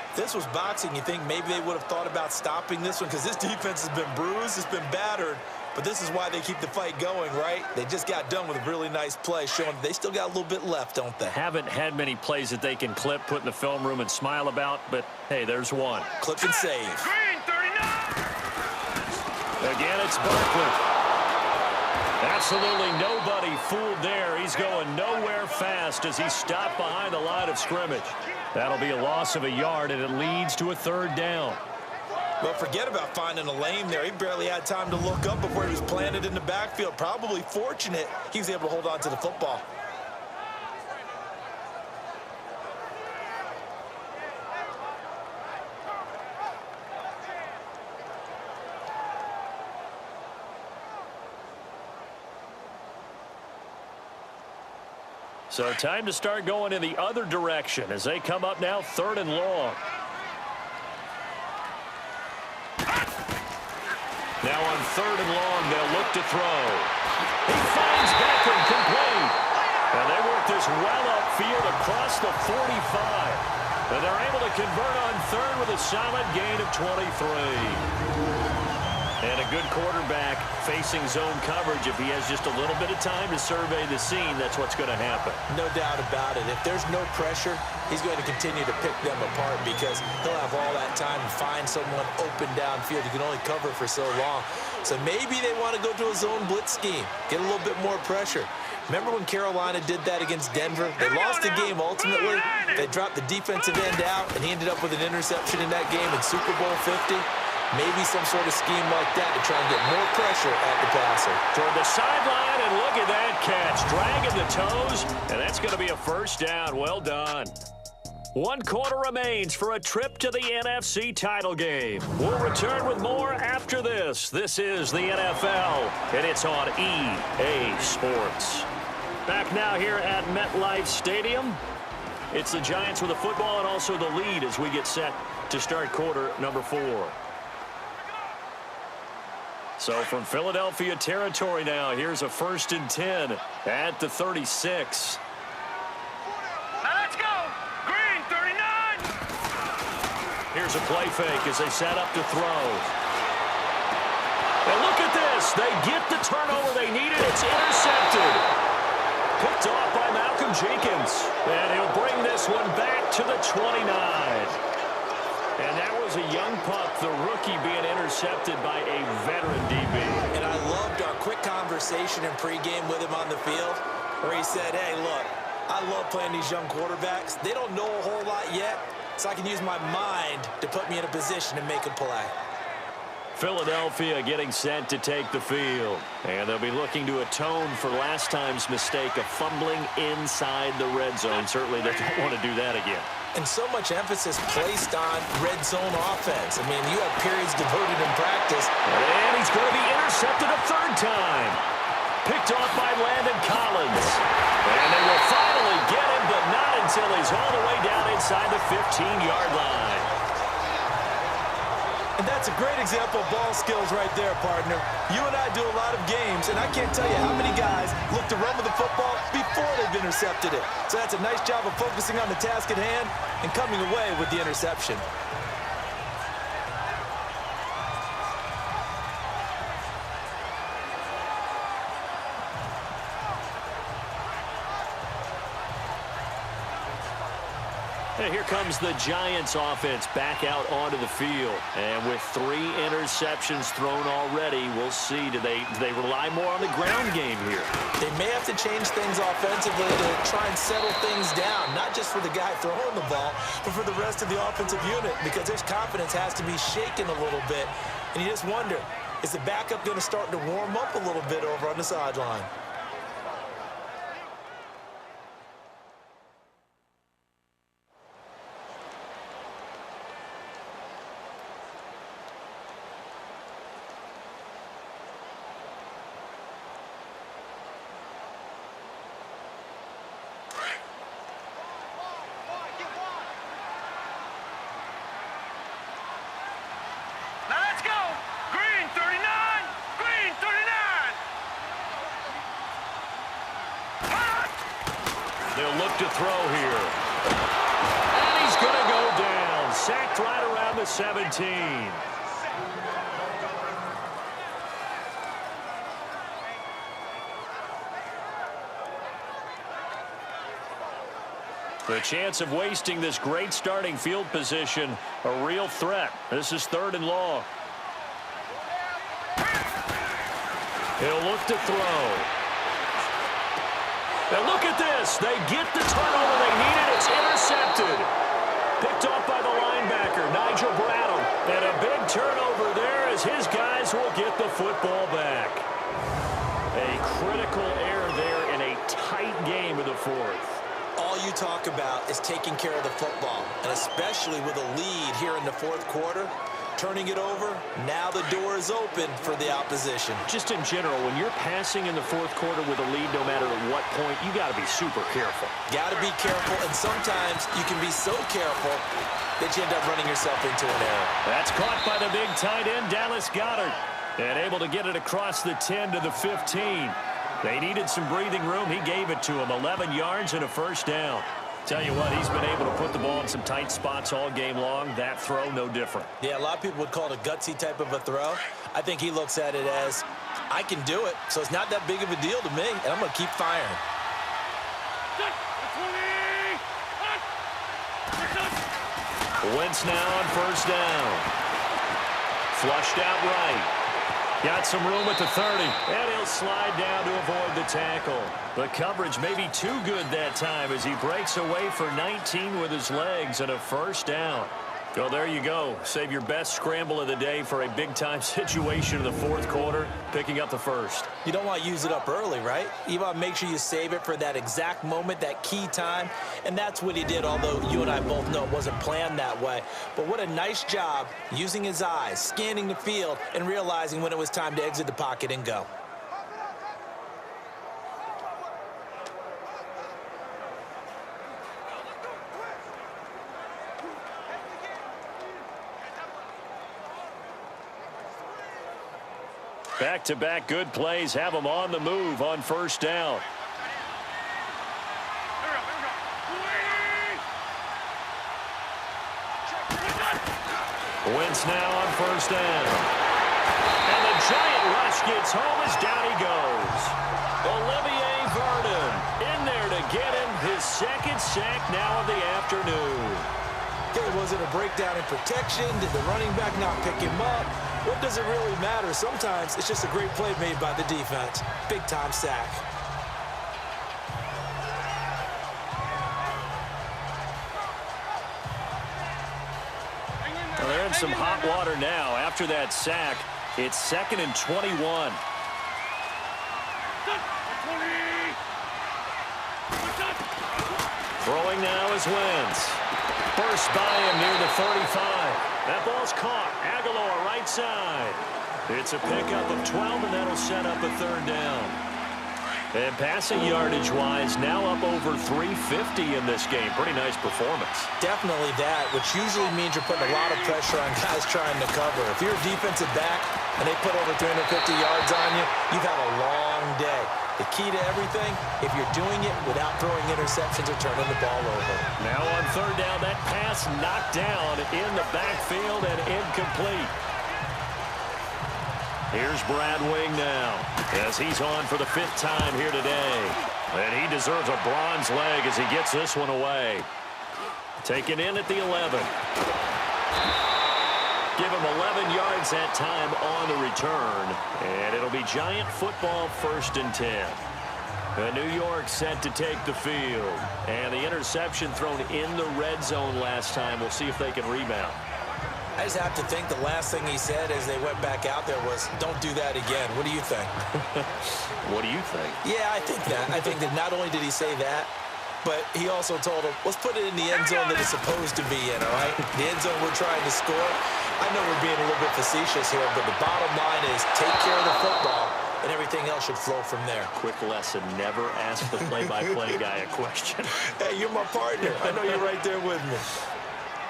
If this was boxing, you think maybe they would have thought about stopping this one, because this defense has been bruised, it's been battered, but this is why they keep the fight going, right? They just got done with a really nice play, showing they still got a little bit left, don't they? Haven't had many plays that they can clip, put in the film room, and smile about, but hey, there's one. Clip and save. Green, 39. Again, it's Barkley. Absolutely nobody fooled there. He's going nowhere fast as he stopped behind the line of scrimmage. That'll be a loss of a yard, and it leads to a third down. Well, forget about finding a lane there. He barely had time to look up before he was planted in the backfield. Probably fortunate he was able to hold on to the football. So time to start going in the other direction as they come up now 3rd and long. Now on 3rd and long, they'll look to throw. He finds Beckham complete. And they work this well upfield across the 45. And they're able to convert on 3rd with a solid gain of 23. And a good quarterback facing zone coverage. If he has just a little bit of time to survey the scene, that's what's going to happen. No doubt about it. If there's no pressure, he's going to continue to pick them apart because he'll have all that time to find someone open downfield. You can only cover for so long. So maybe they want to go to a zone blitz scheme, get a little bit more pressure. Remember when Carolina did that against Denver? They lost the game ultimately. They dropped the defensive end out, and he ended up with an interception in that game in Super Bowl 50. Maybe some sort of scheme like that to try and get more pressure at the passer. Toward the sideline, and look at that catch. Dragging the toes, and that's going to be a first down. Well done. 1 quarter remains for a trip to the NFC title game. We'll return with more after this. This is the NFL, and it's on EA Sports. Back now here at MetLife Stadium. It's the Giants with the football and also the lead as we get set to start quarter number 4. So from Philadelphia territory now, here's a 1st and 10 at the 36. Now let's go. Green, 39. Here's a play fake as they set up to throw. And look at this. They get the turnover they needed. It's intercepted. Picked off by Malcolm Jenkins. And he'll bring this one back to the 29. And that was a young pup, the rookie, being intercepted by a veteran DB. And I loved our quick conversation in pregame with him on the field where he said, hey, look, I love playing these young quarterbacks. They don't know a whole lot yet, so I can use my mind to put me in a position to make a play. Philadelphia getting set to take the field. And they'll be looking to atone for last time's mistake of fumbling inside the red zone. Certainly they don't want to do that again. And so much emphasis placed on red zone offense. I mean, you have periods devoted in practice. And he's going to be intercepted a 3rd time. Picked off by Landon Collins. And they will finally get him, but not until he's all the way down inside the 15-yard line. And that's a great example of ball skills right there, partner. You and I do a lot of games, and I can't tell you how many guys look to run with the football before they've intercepted it. So that's a nice job of focusing on the task at hand and coming away with the interception. And here comes the Giants offense back out onto the field. And with 3 interceptions thrown already, we'll see. Do they rely more on the ground game here? They may have to change things offensively to try and settle things down, not just for the guy throwing the ball, but for the rest of the offensive unit, because their confidence has to be shaken a little bit. And you just wonder, is the backup going to start to warm up a little bit over on the sideline? Now let's go. Green. He'll look to throw here. And he's going to go down. Sacked right around the 17. The chance of wasting this great starting field position, a real threat. This is 3rd and long. He'll look to throw. And look at this. They get the turnover they needed. It's intercepted. Picked off by the linebacker, Nigel Bradham. And a big turnover there as his guys will get the football back. A critical error there in a tight game of the 4th. All you talk about is taking care of the football, and especially with a lead here in the 4th quarter, turning it over, now the door is open for the opposition. Just in general, when you're passing in the 4th quarter with a lead, no matter at what point, you got to be super careful. Got to be careful, and sometimes you can be so careful that you end up running yourself into an error. That's caught by the big tight end, Dallas Goedert, and able to get it across the 10 to the 15. They needed some breathing room. He gave it to him. 11 yards and a 1st down. Tell you what, he's been able to put the ball in some tight spots all game long. That throw, no different. Yeah, a lot of people would call it a gutsy type of a throw. I think he looks at it as, I can do it, so it's not that big of a deal to me, and I'm going to keep firing. Wentz now on 1st down. Flushed out right. Got some room at the 30, and he'll slide down to avoid the tackle. The coverage may be too good that time as he breaks away for 19 with his legs and a 1st down. Well, there you go. Save your best scramble of the day for a big-time situation in the 4th quarter, picking up the 1st. You don't want to use it up early, right? You want to make sure you save it for that exact moment, that key time, and that's what he did, although you and I both know it wasn't planned that way. But what a nice job using his eyes, scanning the field, and realizing when it was time to exit the pocket and go. Back-to-back good plays have them on the move on 1st down. Wentz now on 1st down. And the giant rush gets home as down he goes. Olivier Vernon in there to get him his 2nd sack now of the afternoon. Okay, was it a breakdown in protection? Did the running back not pick him up? What does it really matter? Sometimes it's just a great play made by the defense. Big-time sack. Well, they're in some hot water now. After that sack, it's 2nd and 21. Throwing now is Wentz. Burst by him near the 35. That ball's caught. Aguilar right side. It's a pickup of 12, and that'll set up a 3rd down. And passing yardage-wise, now up over 350 in this game. Pretty nice performance. Definitely that, which usually means you're putting a lot of pressure on guys trying to cover. If you're a defensive back and they put over 350 yards on you, you've had a long day. The key to everything, if you're doing it without throwing interceptions or turning the ball over. Now on 3rd down, that pass knocked down in the backfield and incomplete. Here's Brad Wing now, as he's on for the 5th time here today. And he deserves a bronze leg as he gets this one away. Taken in at the 11. Give him 11 yards that time on the return. And it'll be Giant football 1st and 10. New York set to take the field. And the interception thrown in the red zone last time. We'll see if they can rebound. I just have to think the last thing he said as they went back out there was, don't do that again. What do you think? What do you think? Yeah, I think that. I think that not only did he say that, but he also told him, let's put it in the end zone that it's supposed to be in, all right? The end zone we're trying to score. I know we're being a little bit facetious here, but the bottom line is take care of the football, and everything else should flow from there. Quick lesson, never ask the play-by-play guy a question. Hey, you're my partner. I know you're right there with me.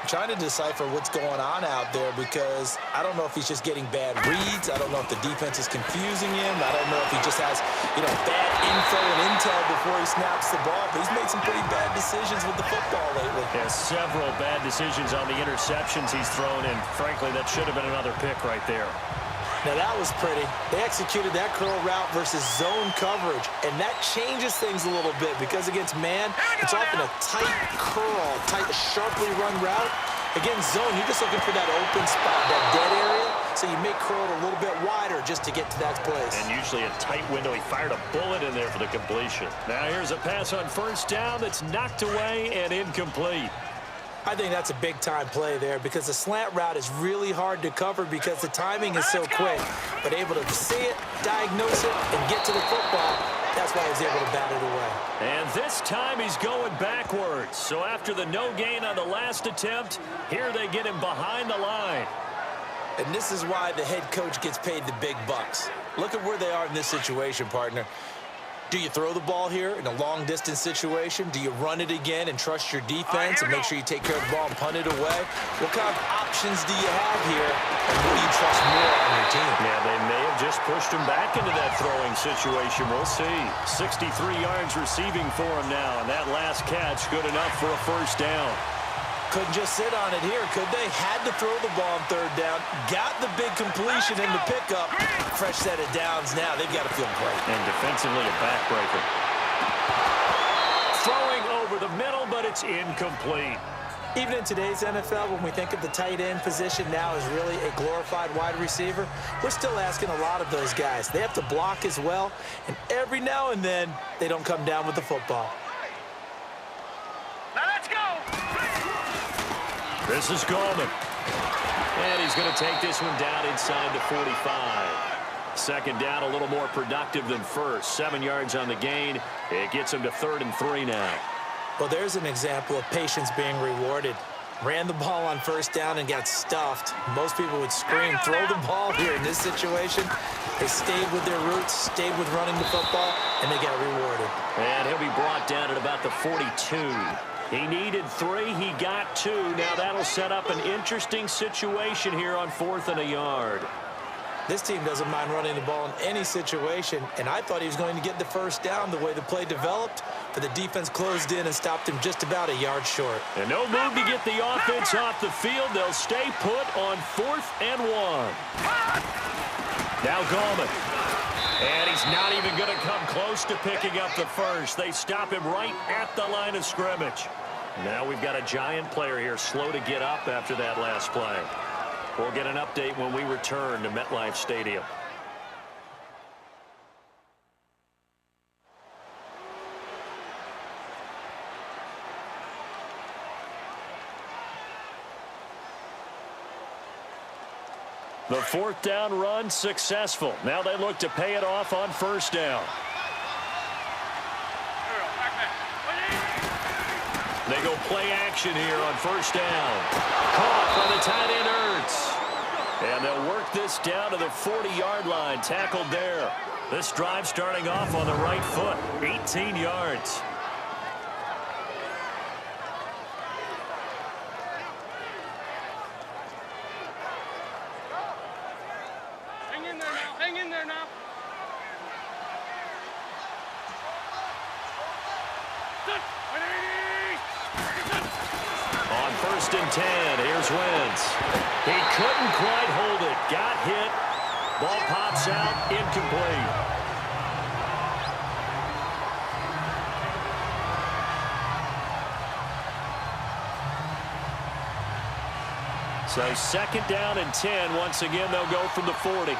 trying to decipher what's going on out there because I don't know if he's just getting bad reads. I don't know if the defense is confusing him. I don't know if he just has, bad info and intel before he snaps the ball. But he's made some pretty bad decisions with the football lately. Yeah, several bad decisions on the interceptions he's thrown, and frankly, that should have been another pick right there. Now, that was pretty. They executed that curl route versus zone coverage, and that changes things a little bit because against man, it's often a tight curl, tight, sharply run route. Against zone, you're just looking for that open spot, that dead area, so you may curl it a little bit wider just to get to that place. And usually a tight window. He fired a bullet in there for the completion. Now here's a pass on first down that's knocked away and incomplete. I think that's a big-time play there because the slant route is really hard to cover because the timing is so quick. But able to see it, diagnose it, and get to the football, that's why he was able to bat it away. And this time he's going backwards. So after the no gain on the last attempt, here they get him behind the line. And this is why the head coach gets paid the big bucks. Look at where they are in this situation, partner. Do you throw the ball here in a long-distance situation? Do you run it again and trust your defense and make sure you take care of the ball and punt it away? What kind of options do you have here, and what do you trust more on your team? Yeah, they may have just pushed him back into that throwing situation. We'll see. 63 yards receiving for him now, and that last catch good enough for a first down. Couldn't just sit on it here, could they? Had to throw the ball on third down. Got the big completion in the pickup. Fresh set of downs now. They've got to feel great. And defensively a backbreaker. Throwing over the middle, but it's incomplete. Even in today's NFL, when we think of the tight end position now as really a glorified wide receiver, we're still asking a lot of those guys. They have to block as well, and every now and then, they don't come down with the football. Now let's go. This is Gallman. And he's going to take this one down inside the 45. Second down, a little more productive than first. 7 yards on the gain. It gets him to 3rd and 3 now. Well, there's an example of patience being rewarded. Ran the ball on first down and got stuffed. Most people would scream, throw the ball here in this situation. They stayed with their roots, stayed with running the football, and they got rewarded. And he'll be brought down at about the 42. He needed 3. He got 2. Now that'll set up an interesting situation here on 4th and a yard. This team doesn't mind running the ball in any situation, and I thought he was going to get the first down the way the play developed, but the defense closed in and stopped him just about a yard short. And no move to get the offense off the field. They'll stay put on 4th and 1. Now Gallman. And he's not even going to come close to picking up the first. They stop him right at the line of scrimmage. Now we've got a giant player here slow to get up after that last play. We'll get an update when we return to MetLife Stadium. The 4th down run successful. Now they look to pay it off on first down. They go play action here on first down. Caught by the tight end Ertz. And they'll work this down to the 40-yard line. Tackled there. This drive starting off on the right foot. 18 yards. Hang in there now. On 1st and 10, here's Wentz. He couldn't quite hold it. Got hit. Ball pops out. Incomplete. So 2nd down and 10. Once again, they'll go from the 40.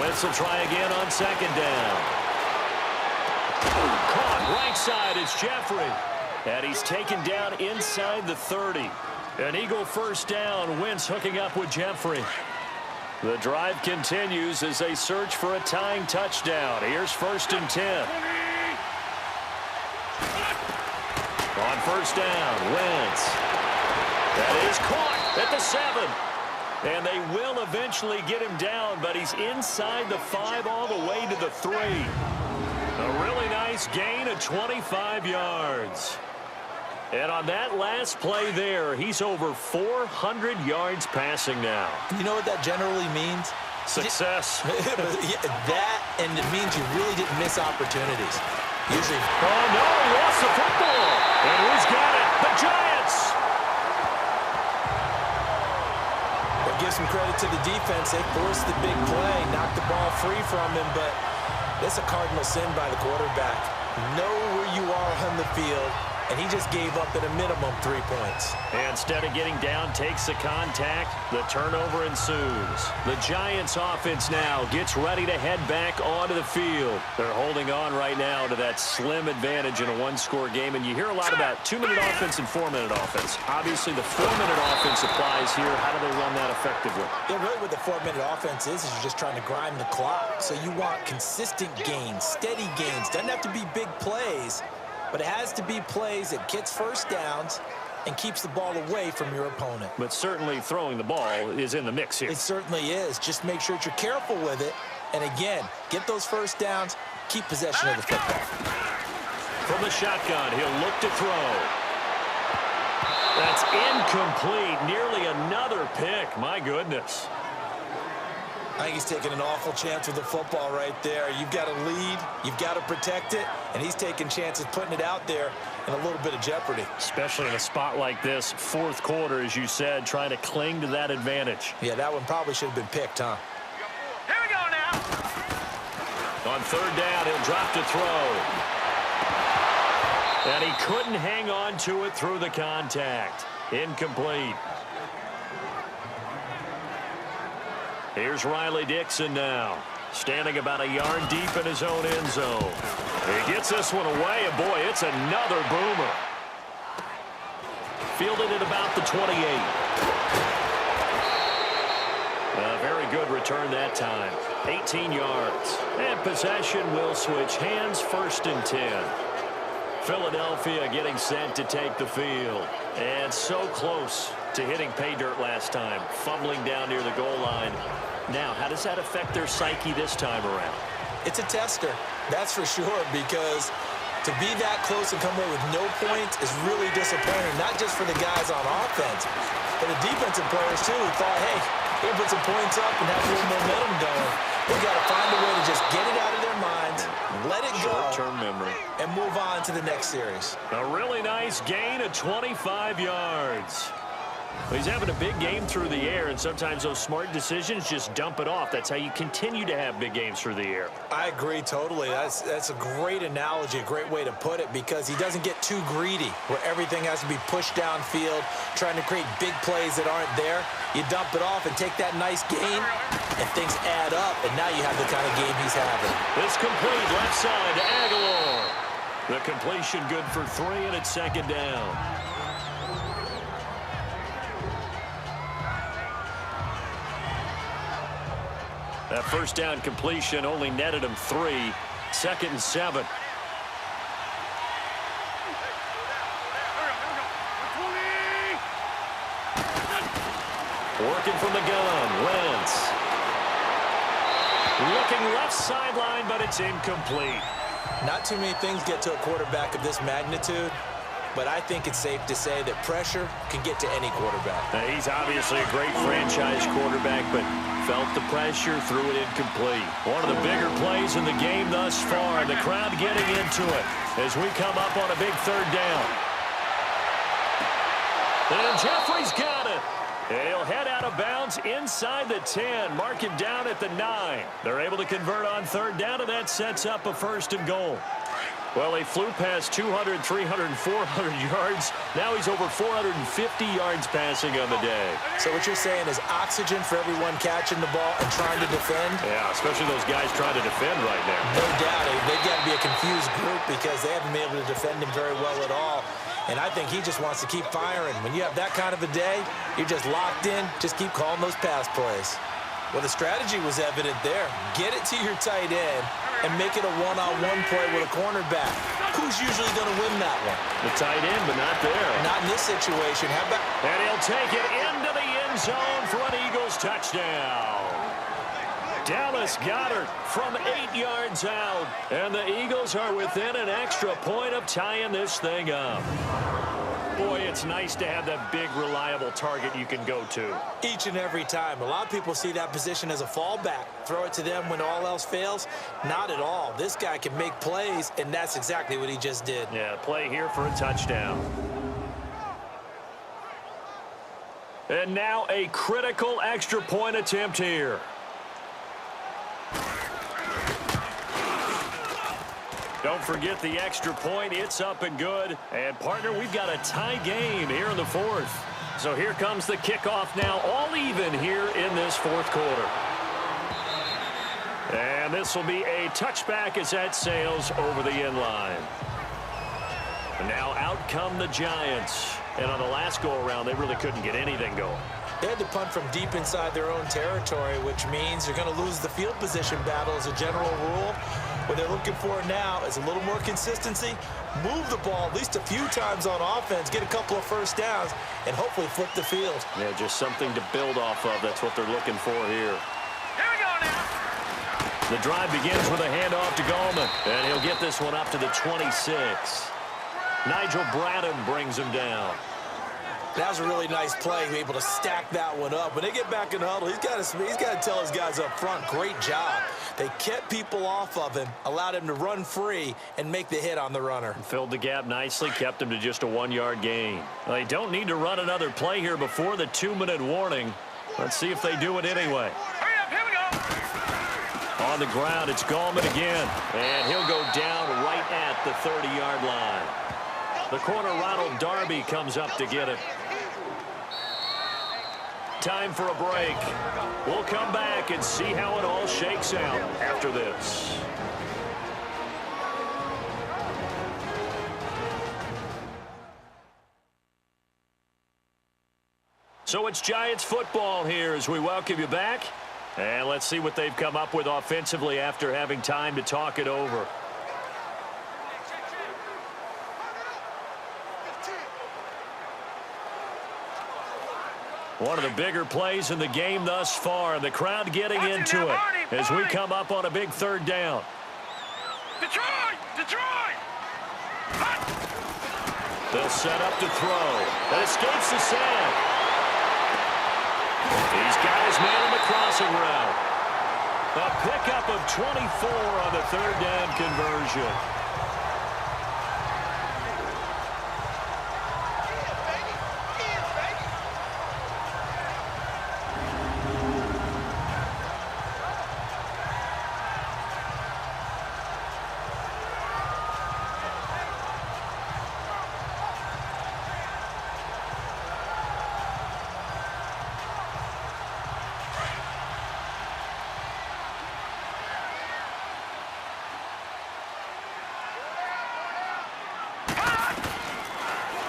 Wentz will try again on 2nd down. Caught right side is Jeffrey. And he's taken down inside the 30. An Eagle first down. Wentz hooking up with Jeffrey. The drive continues as they search for a tying touchdown. Here's 1st and 10. On first down, Wentz. That is caught at the 7. And they will eventually get him down, but he's inside the 5 all the way to the 3. A really nice gain of 25 yards. And on that last play there, he's over 400 yards passing now. You know what that generally means? Success. That, and it means you really didn't miss opportunities. Usually. Oh, no, he lost the football. And who's got it? The Giants. But give some credit to the defense. They forced the big play, knocked the ball free from him, but that's a cardinal sin by the quarterback. Know where you are on the field, and he just gave up at a minimum 3 points. And instead of getting down, takes the contact. The turnover ensues. The Giants offense now gets ready to head back onto the field. They're holding on right now to that slim advantage in a one-score game. And you hear a lot about 2-minute offense and 4-minute offense. Obviously, the 4-minute offense applies here. How do they run that effectively? Yeah, really what the 4-minute offense is you're just trying to grind the clock. So you want consistent gains, steady gains. Doesn't have to be big plays, but it has to be plays that gets first downs and keeps the ball away from your opponent. But certainly throwing the ball is in the mix here. It certainly is. Just make sure that you're careful with it. And again, get those first downs, keep possession of the football. From the shotgun, he'll look to throw. That's incomplete. Nearly another pick. My goodness. I think he's taking an awful chance with the football right there. You've got to lead, you've got to protect it, and he's taking chances putting it out there in a little bit of jeopardy. Especially in a spot like this, fourth quarter, as you said, trying to cling to that advantage. Yeah, that one probably should have been picked, huh? Here we go now. On third down, he'll drop to throw. And he couldn't hang on to it through the contact. Incomplete. Here's Riley Dixon now, standing about a yard deep in his own end zone. He gets this one away, and boy, it's another boomer. Fielded at about the 28. A very good return that time. 18 yards. And possession will switch hands, 1st and 10. Philadelphia getting set to take the field. And so close to hitting pay dirt last time, fumbling down near the goal line. Now, how does that affect their psyche this time around? It's a tester, that's for sure, because to be that close and come away with no points is really disappointing, not just for the guys on offense, but the defensive players, too, who thought, hey, we'll put some points up and have a little momentum going. They've got to find a way to just get it out of their minds, let it go, short-term memory, and move on to the next series. A really nice gain of 25 yards. He's having a big game through the air, and sometimes those smart decisions just dump it off. That's how you continue to have big games through the air. I agree totally. That's a great analogy, a great way to put it, because he doesn't get too greedy where everything has to be pushed downfield, trying to create big plays that aren't there. You dump it off and take that nice gain, and things add up, and now you have the kind of game he's having. It's complete left side to Aguilar. The completion good for 3, and it's 2nd down. That first down completion only netted him 3. 2nd and 7. Working from the gun, Wentz. Looking left sideline, but it's incomplete. Not too many things get to a quarterback of this magnitude, but I think it's safe to say that pressure can get to any quarterback. Now, he's obviously a great franchise quarterback, but felt the pressure, threw it incomplete. One of the bigger plays in the game thus far, and the crowd getting into it as we come up on a big 3rd down. And Jeffrey's got it. He'll head out of bounds inside the 10, mark him down at the 9. They're able to convert on 3rd down, and that sets up a 1st and goal. Well, he flew past 200, 300, and 400 yards. Now he's over 450 yards passing on the day. So what you're saying is oxygen for everyone catching the ball and trying to defend? Yeah, especially those guys trying to defend right now. No doubt. They've got to be a confused group because they haven't been able to defend him very well at all. And I think he just wants to keep firing. When you have that kind of a day, you're just locked in. Just keep calling those pass plays. Well, the strategy was evident there. Get it to your tight end and make it a one-on-one play with a cornerback. Who's usually going to win that one? The tight end, but not there. Not in this situation. How about... And he'll take it into the end zone for an Eagles touchdown. Dallas Goedert from 8 yards out. And the Eagles are within an extra point of tying this thing up. Boy, it's nice to have that big, reliable target you can go to. Each and every time. A lot of people see that position as a fallback. Throw it to them when all else fails. Not at all. This guy can make plays, and that's exactly what he just did. Yeah, play here for a touchdown. And now a critical extra point attempt here. Don't forget the extra point. It's up and good. And, partner, we've got a tie game here in the fourth. So here comes the kickoff now, all even here in this fourth quarter. And this will be a touchback as that sails over the end line. And now out come the Giants. And on the last go-around, they really couldn't get anything going. They had to punt from deep inside their own territory, which means they're going to lose the field position battle as a general rule. What they're looking for now is a little more consistency, move the ball at least a few times on offense, get a couple of first downs, and hopefully flip the field. Yeah, just something to build off of. That's what they're looking for here. Here we go now. The drive begins with a handoff to Gallman, and he'll get this one up to the 26. Nigel Bradham brings him down. That was a really nice play, able to stack that one up. When they get back in the huddle, he's got to tell his guys up front, great job. They kept people off of him, allowed him to run free, and make the hit on the runner. Filled the gap nicely, kept him to just a 1-yard gain. Well, they don't need to run another play here before the 2-minute warning. Let's see if they do it anyway. Hurry up, here we go. On the ground, it's Gallman again, and he'll go down right at the 30-yard line. The corner, Ronald Darby, comes up to get it. Time for a break. We'll come back and see how it all shakes out after this. So it's Giants football here as we welcome you back. And let's see what they've come up with offensively after having time to talk it over. One of the bigger plays in the game thus far, and the crowd getting into it as we come up on a big third down. Detroit! Detroit! They'll set up to throw. That escapes the sack. He's got his man on the crossing route. A pickup of 24 on the third down conversion.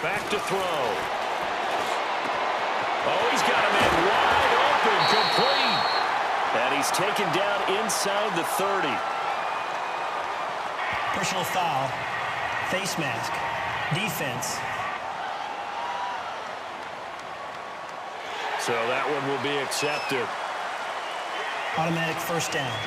Back to throw. Oh, he's got a man wide open, complete. And he's taken down inside the 30. Personal foul, face mask, defense. So that one will be accepted. Automatic first down.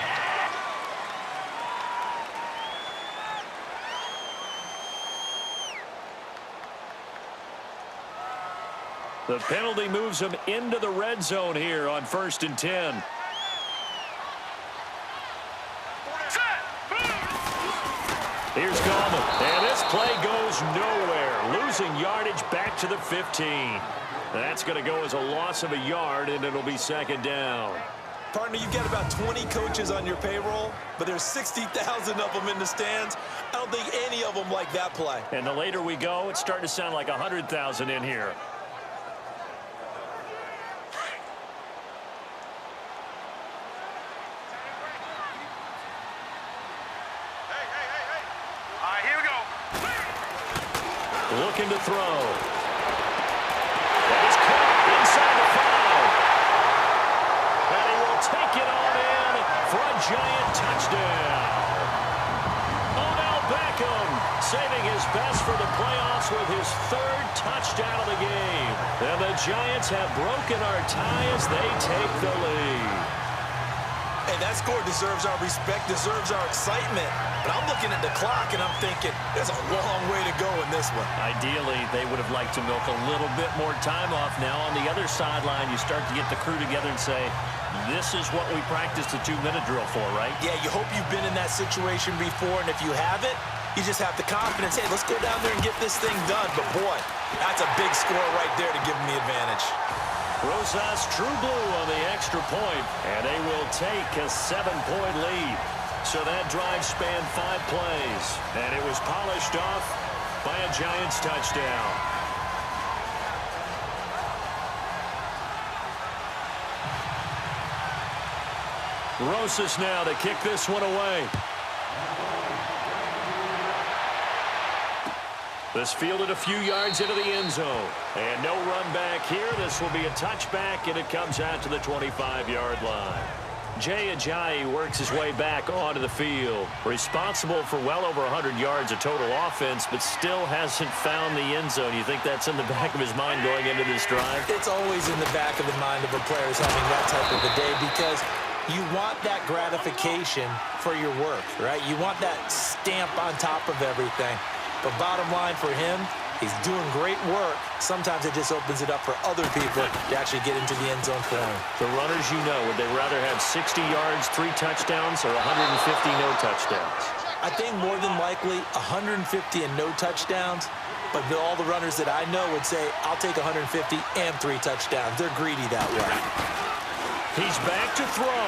The penalty moves him into the red zone here on 1st and 10. Here's Gallman, and this play goes nowhere, losing yardage back to the 15. That's going to go as a loss of a yard, and it'll be second down. Partner, you've got about 20 coaches on your payroll, but there's 60,000 of them in the stands. I don't think any of them like that play. And the later we go, it's starting to sound like 100,000 in here. Looking to throw. That is caught inside the 5. And he will take it on in for a Giant touchdown. Odell Beckham saving his best for the playoffs with his 3rd touchdown of the game. And the Giants have broken our tie as they take the lead. Hey, that score deserves our respect, deserves our excitement. But I'm looking at the clock, and I'm thinking, there's a long way to go in this one. Ideally, they would have liked to milk a little bit more time off. Now, on the other sideline, you start to get the crew together and say, this is what we practiced a 2-minute drill for, right? Yeah, you hope you've been in that situation before, and if you haven't, you just have the confidence, hey, let's go down there and get this thing done. But, boy, that's a big score right there to give them the advantage. Rosas True Blue on the extra point, and they will take a 7-point lead. So that drive spanned 5 plays, and it was polished off by a Giants touchdown. Rosas now to kick this one away. This fielded a few yards into the end zone. And no run back here. This will be a touchback, and it comes out to the 25-yard line. Jay Ajayi works his way back onto the field. Responsible for well over 100 yards of total offense, but still hasn't found the end zone. You think that's in the back of his mind going into this drive? It's always in the back of the mind of a player having that type of a day because you want that gratification for your work, right? You want that stamp on top of everything. But bottom line for him, he's doing great work. Sometimes it just opens it up for other people to actually get into the end zone for him. The runners, you know, would they rather have 60 yards, 3 touchdowns, or 150 no touchdowns? I think more than likely 150 and no touchdowns. But all the runners that I know would say, I'll take 150 and 3 touchdowns. They're greedy that way. He's back to throw.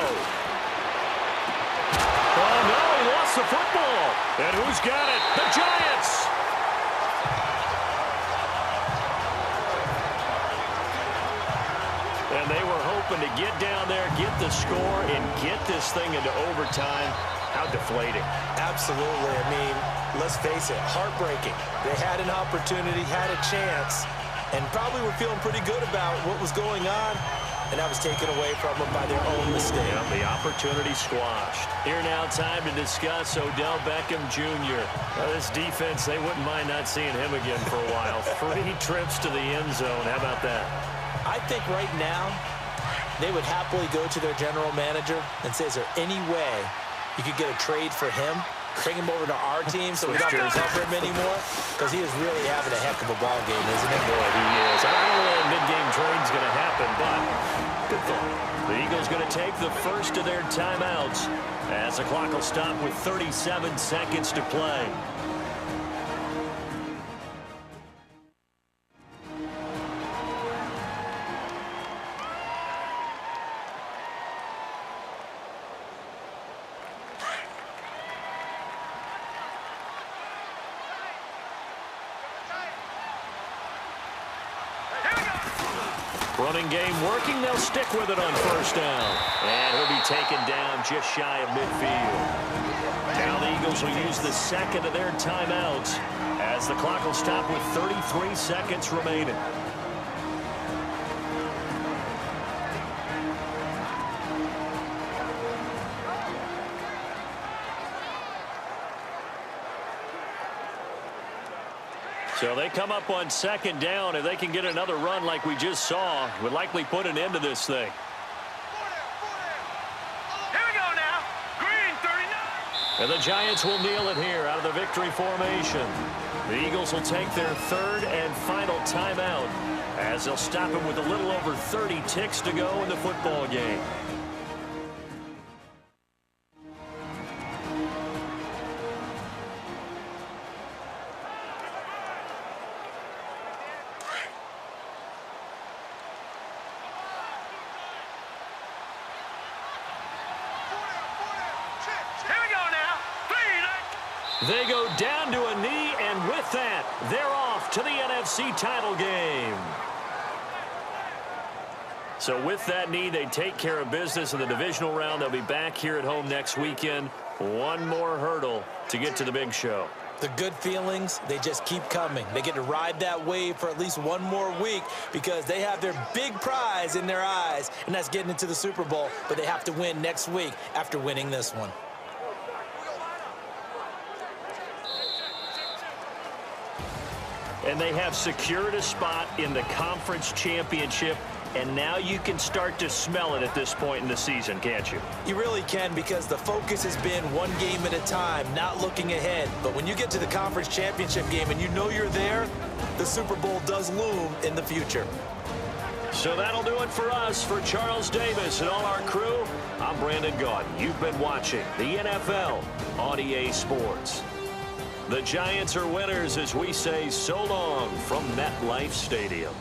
Oh, no, he lost the football. And who's got it? The Giants. And they were hoping to get down there, get the score, and get this thing into overtime. How deflating. Absolutely. I mean, let's face it, heartbreaking. They had an opportunity, had a chance, and probably were feeling pretty good about what was going on. And that was taken away from them by their own mistake. Yeah, the opportunity squashed. Here now, time to discuss Odell Beckham Jr. This defense, they wouldn't mind not seeing him again for a while. 3 trips to the end zone. How about that? I think right now they would happily go to their general manager and say, is there any way you could get a trade for him? Bring him over to our team so we don't have to cover him anymore? Because he is really having a heck of a ball game, isn't he? Boy, he is. I don't know when a mid-game trade's going to happen, but good thought. The Eagles going to take the first of their timeouts as the clock will stop with 37 seconds to play. Running game working. They'll stick with it on first down. And he'll be taken down just shy of midfield. Now the Eagles will use the second of their timeouts as the clock will stop with 33 seconds remaining. So they come up on second down. If they can get another run like we just saw, would likely put an end to this thing. Here we go now. Green 39. And the Giants will kneel it here out of the victory formation. The Eagles will take their third and final timeout as they'll stop him with a little over 30 ticks to go in the football game. They go down to a knee, and with that, they're off to the NFC title game. So with that knee, they take care of business in the divisional round. They'll be back here at home next weekend. One more hurdle to get to the big show. The good feelings, they just keep coming. They get to ride that wave for at least one more week because they have their big prize in their eyes, and that's getting into the Super Bowl. But they have to win next week after winning this one. And they have secured a spot in the conference championship and now you can start to smell it at this point in the season, can't you? You really can, because the focus has been one game at a time, not looking ahead. But when you get to the conference championship game and you know you're there, the Super Bowl does loom in the future. So that'll do it for us. For Charles Davis and all our crew, I'm Brandon Gaudin. You've been watching the NFL on EA Sports. The Giants are winners as we say so long from MetLife Stadium.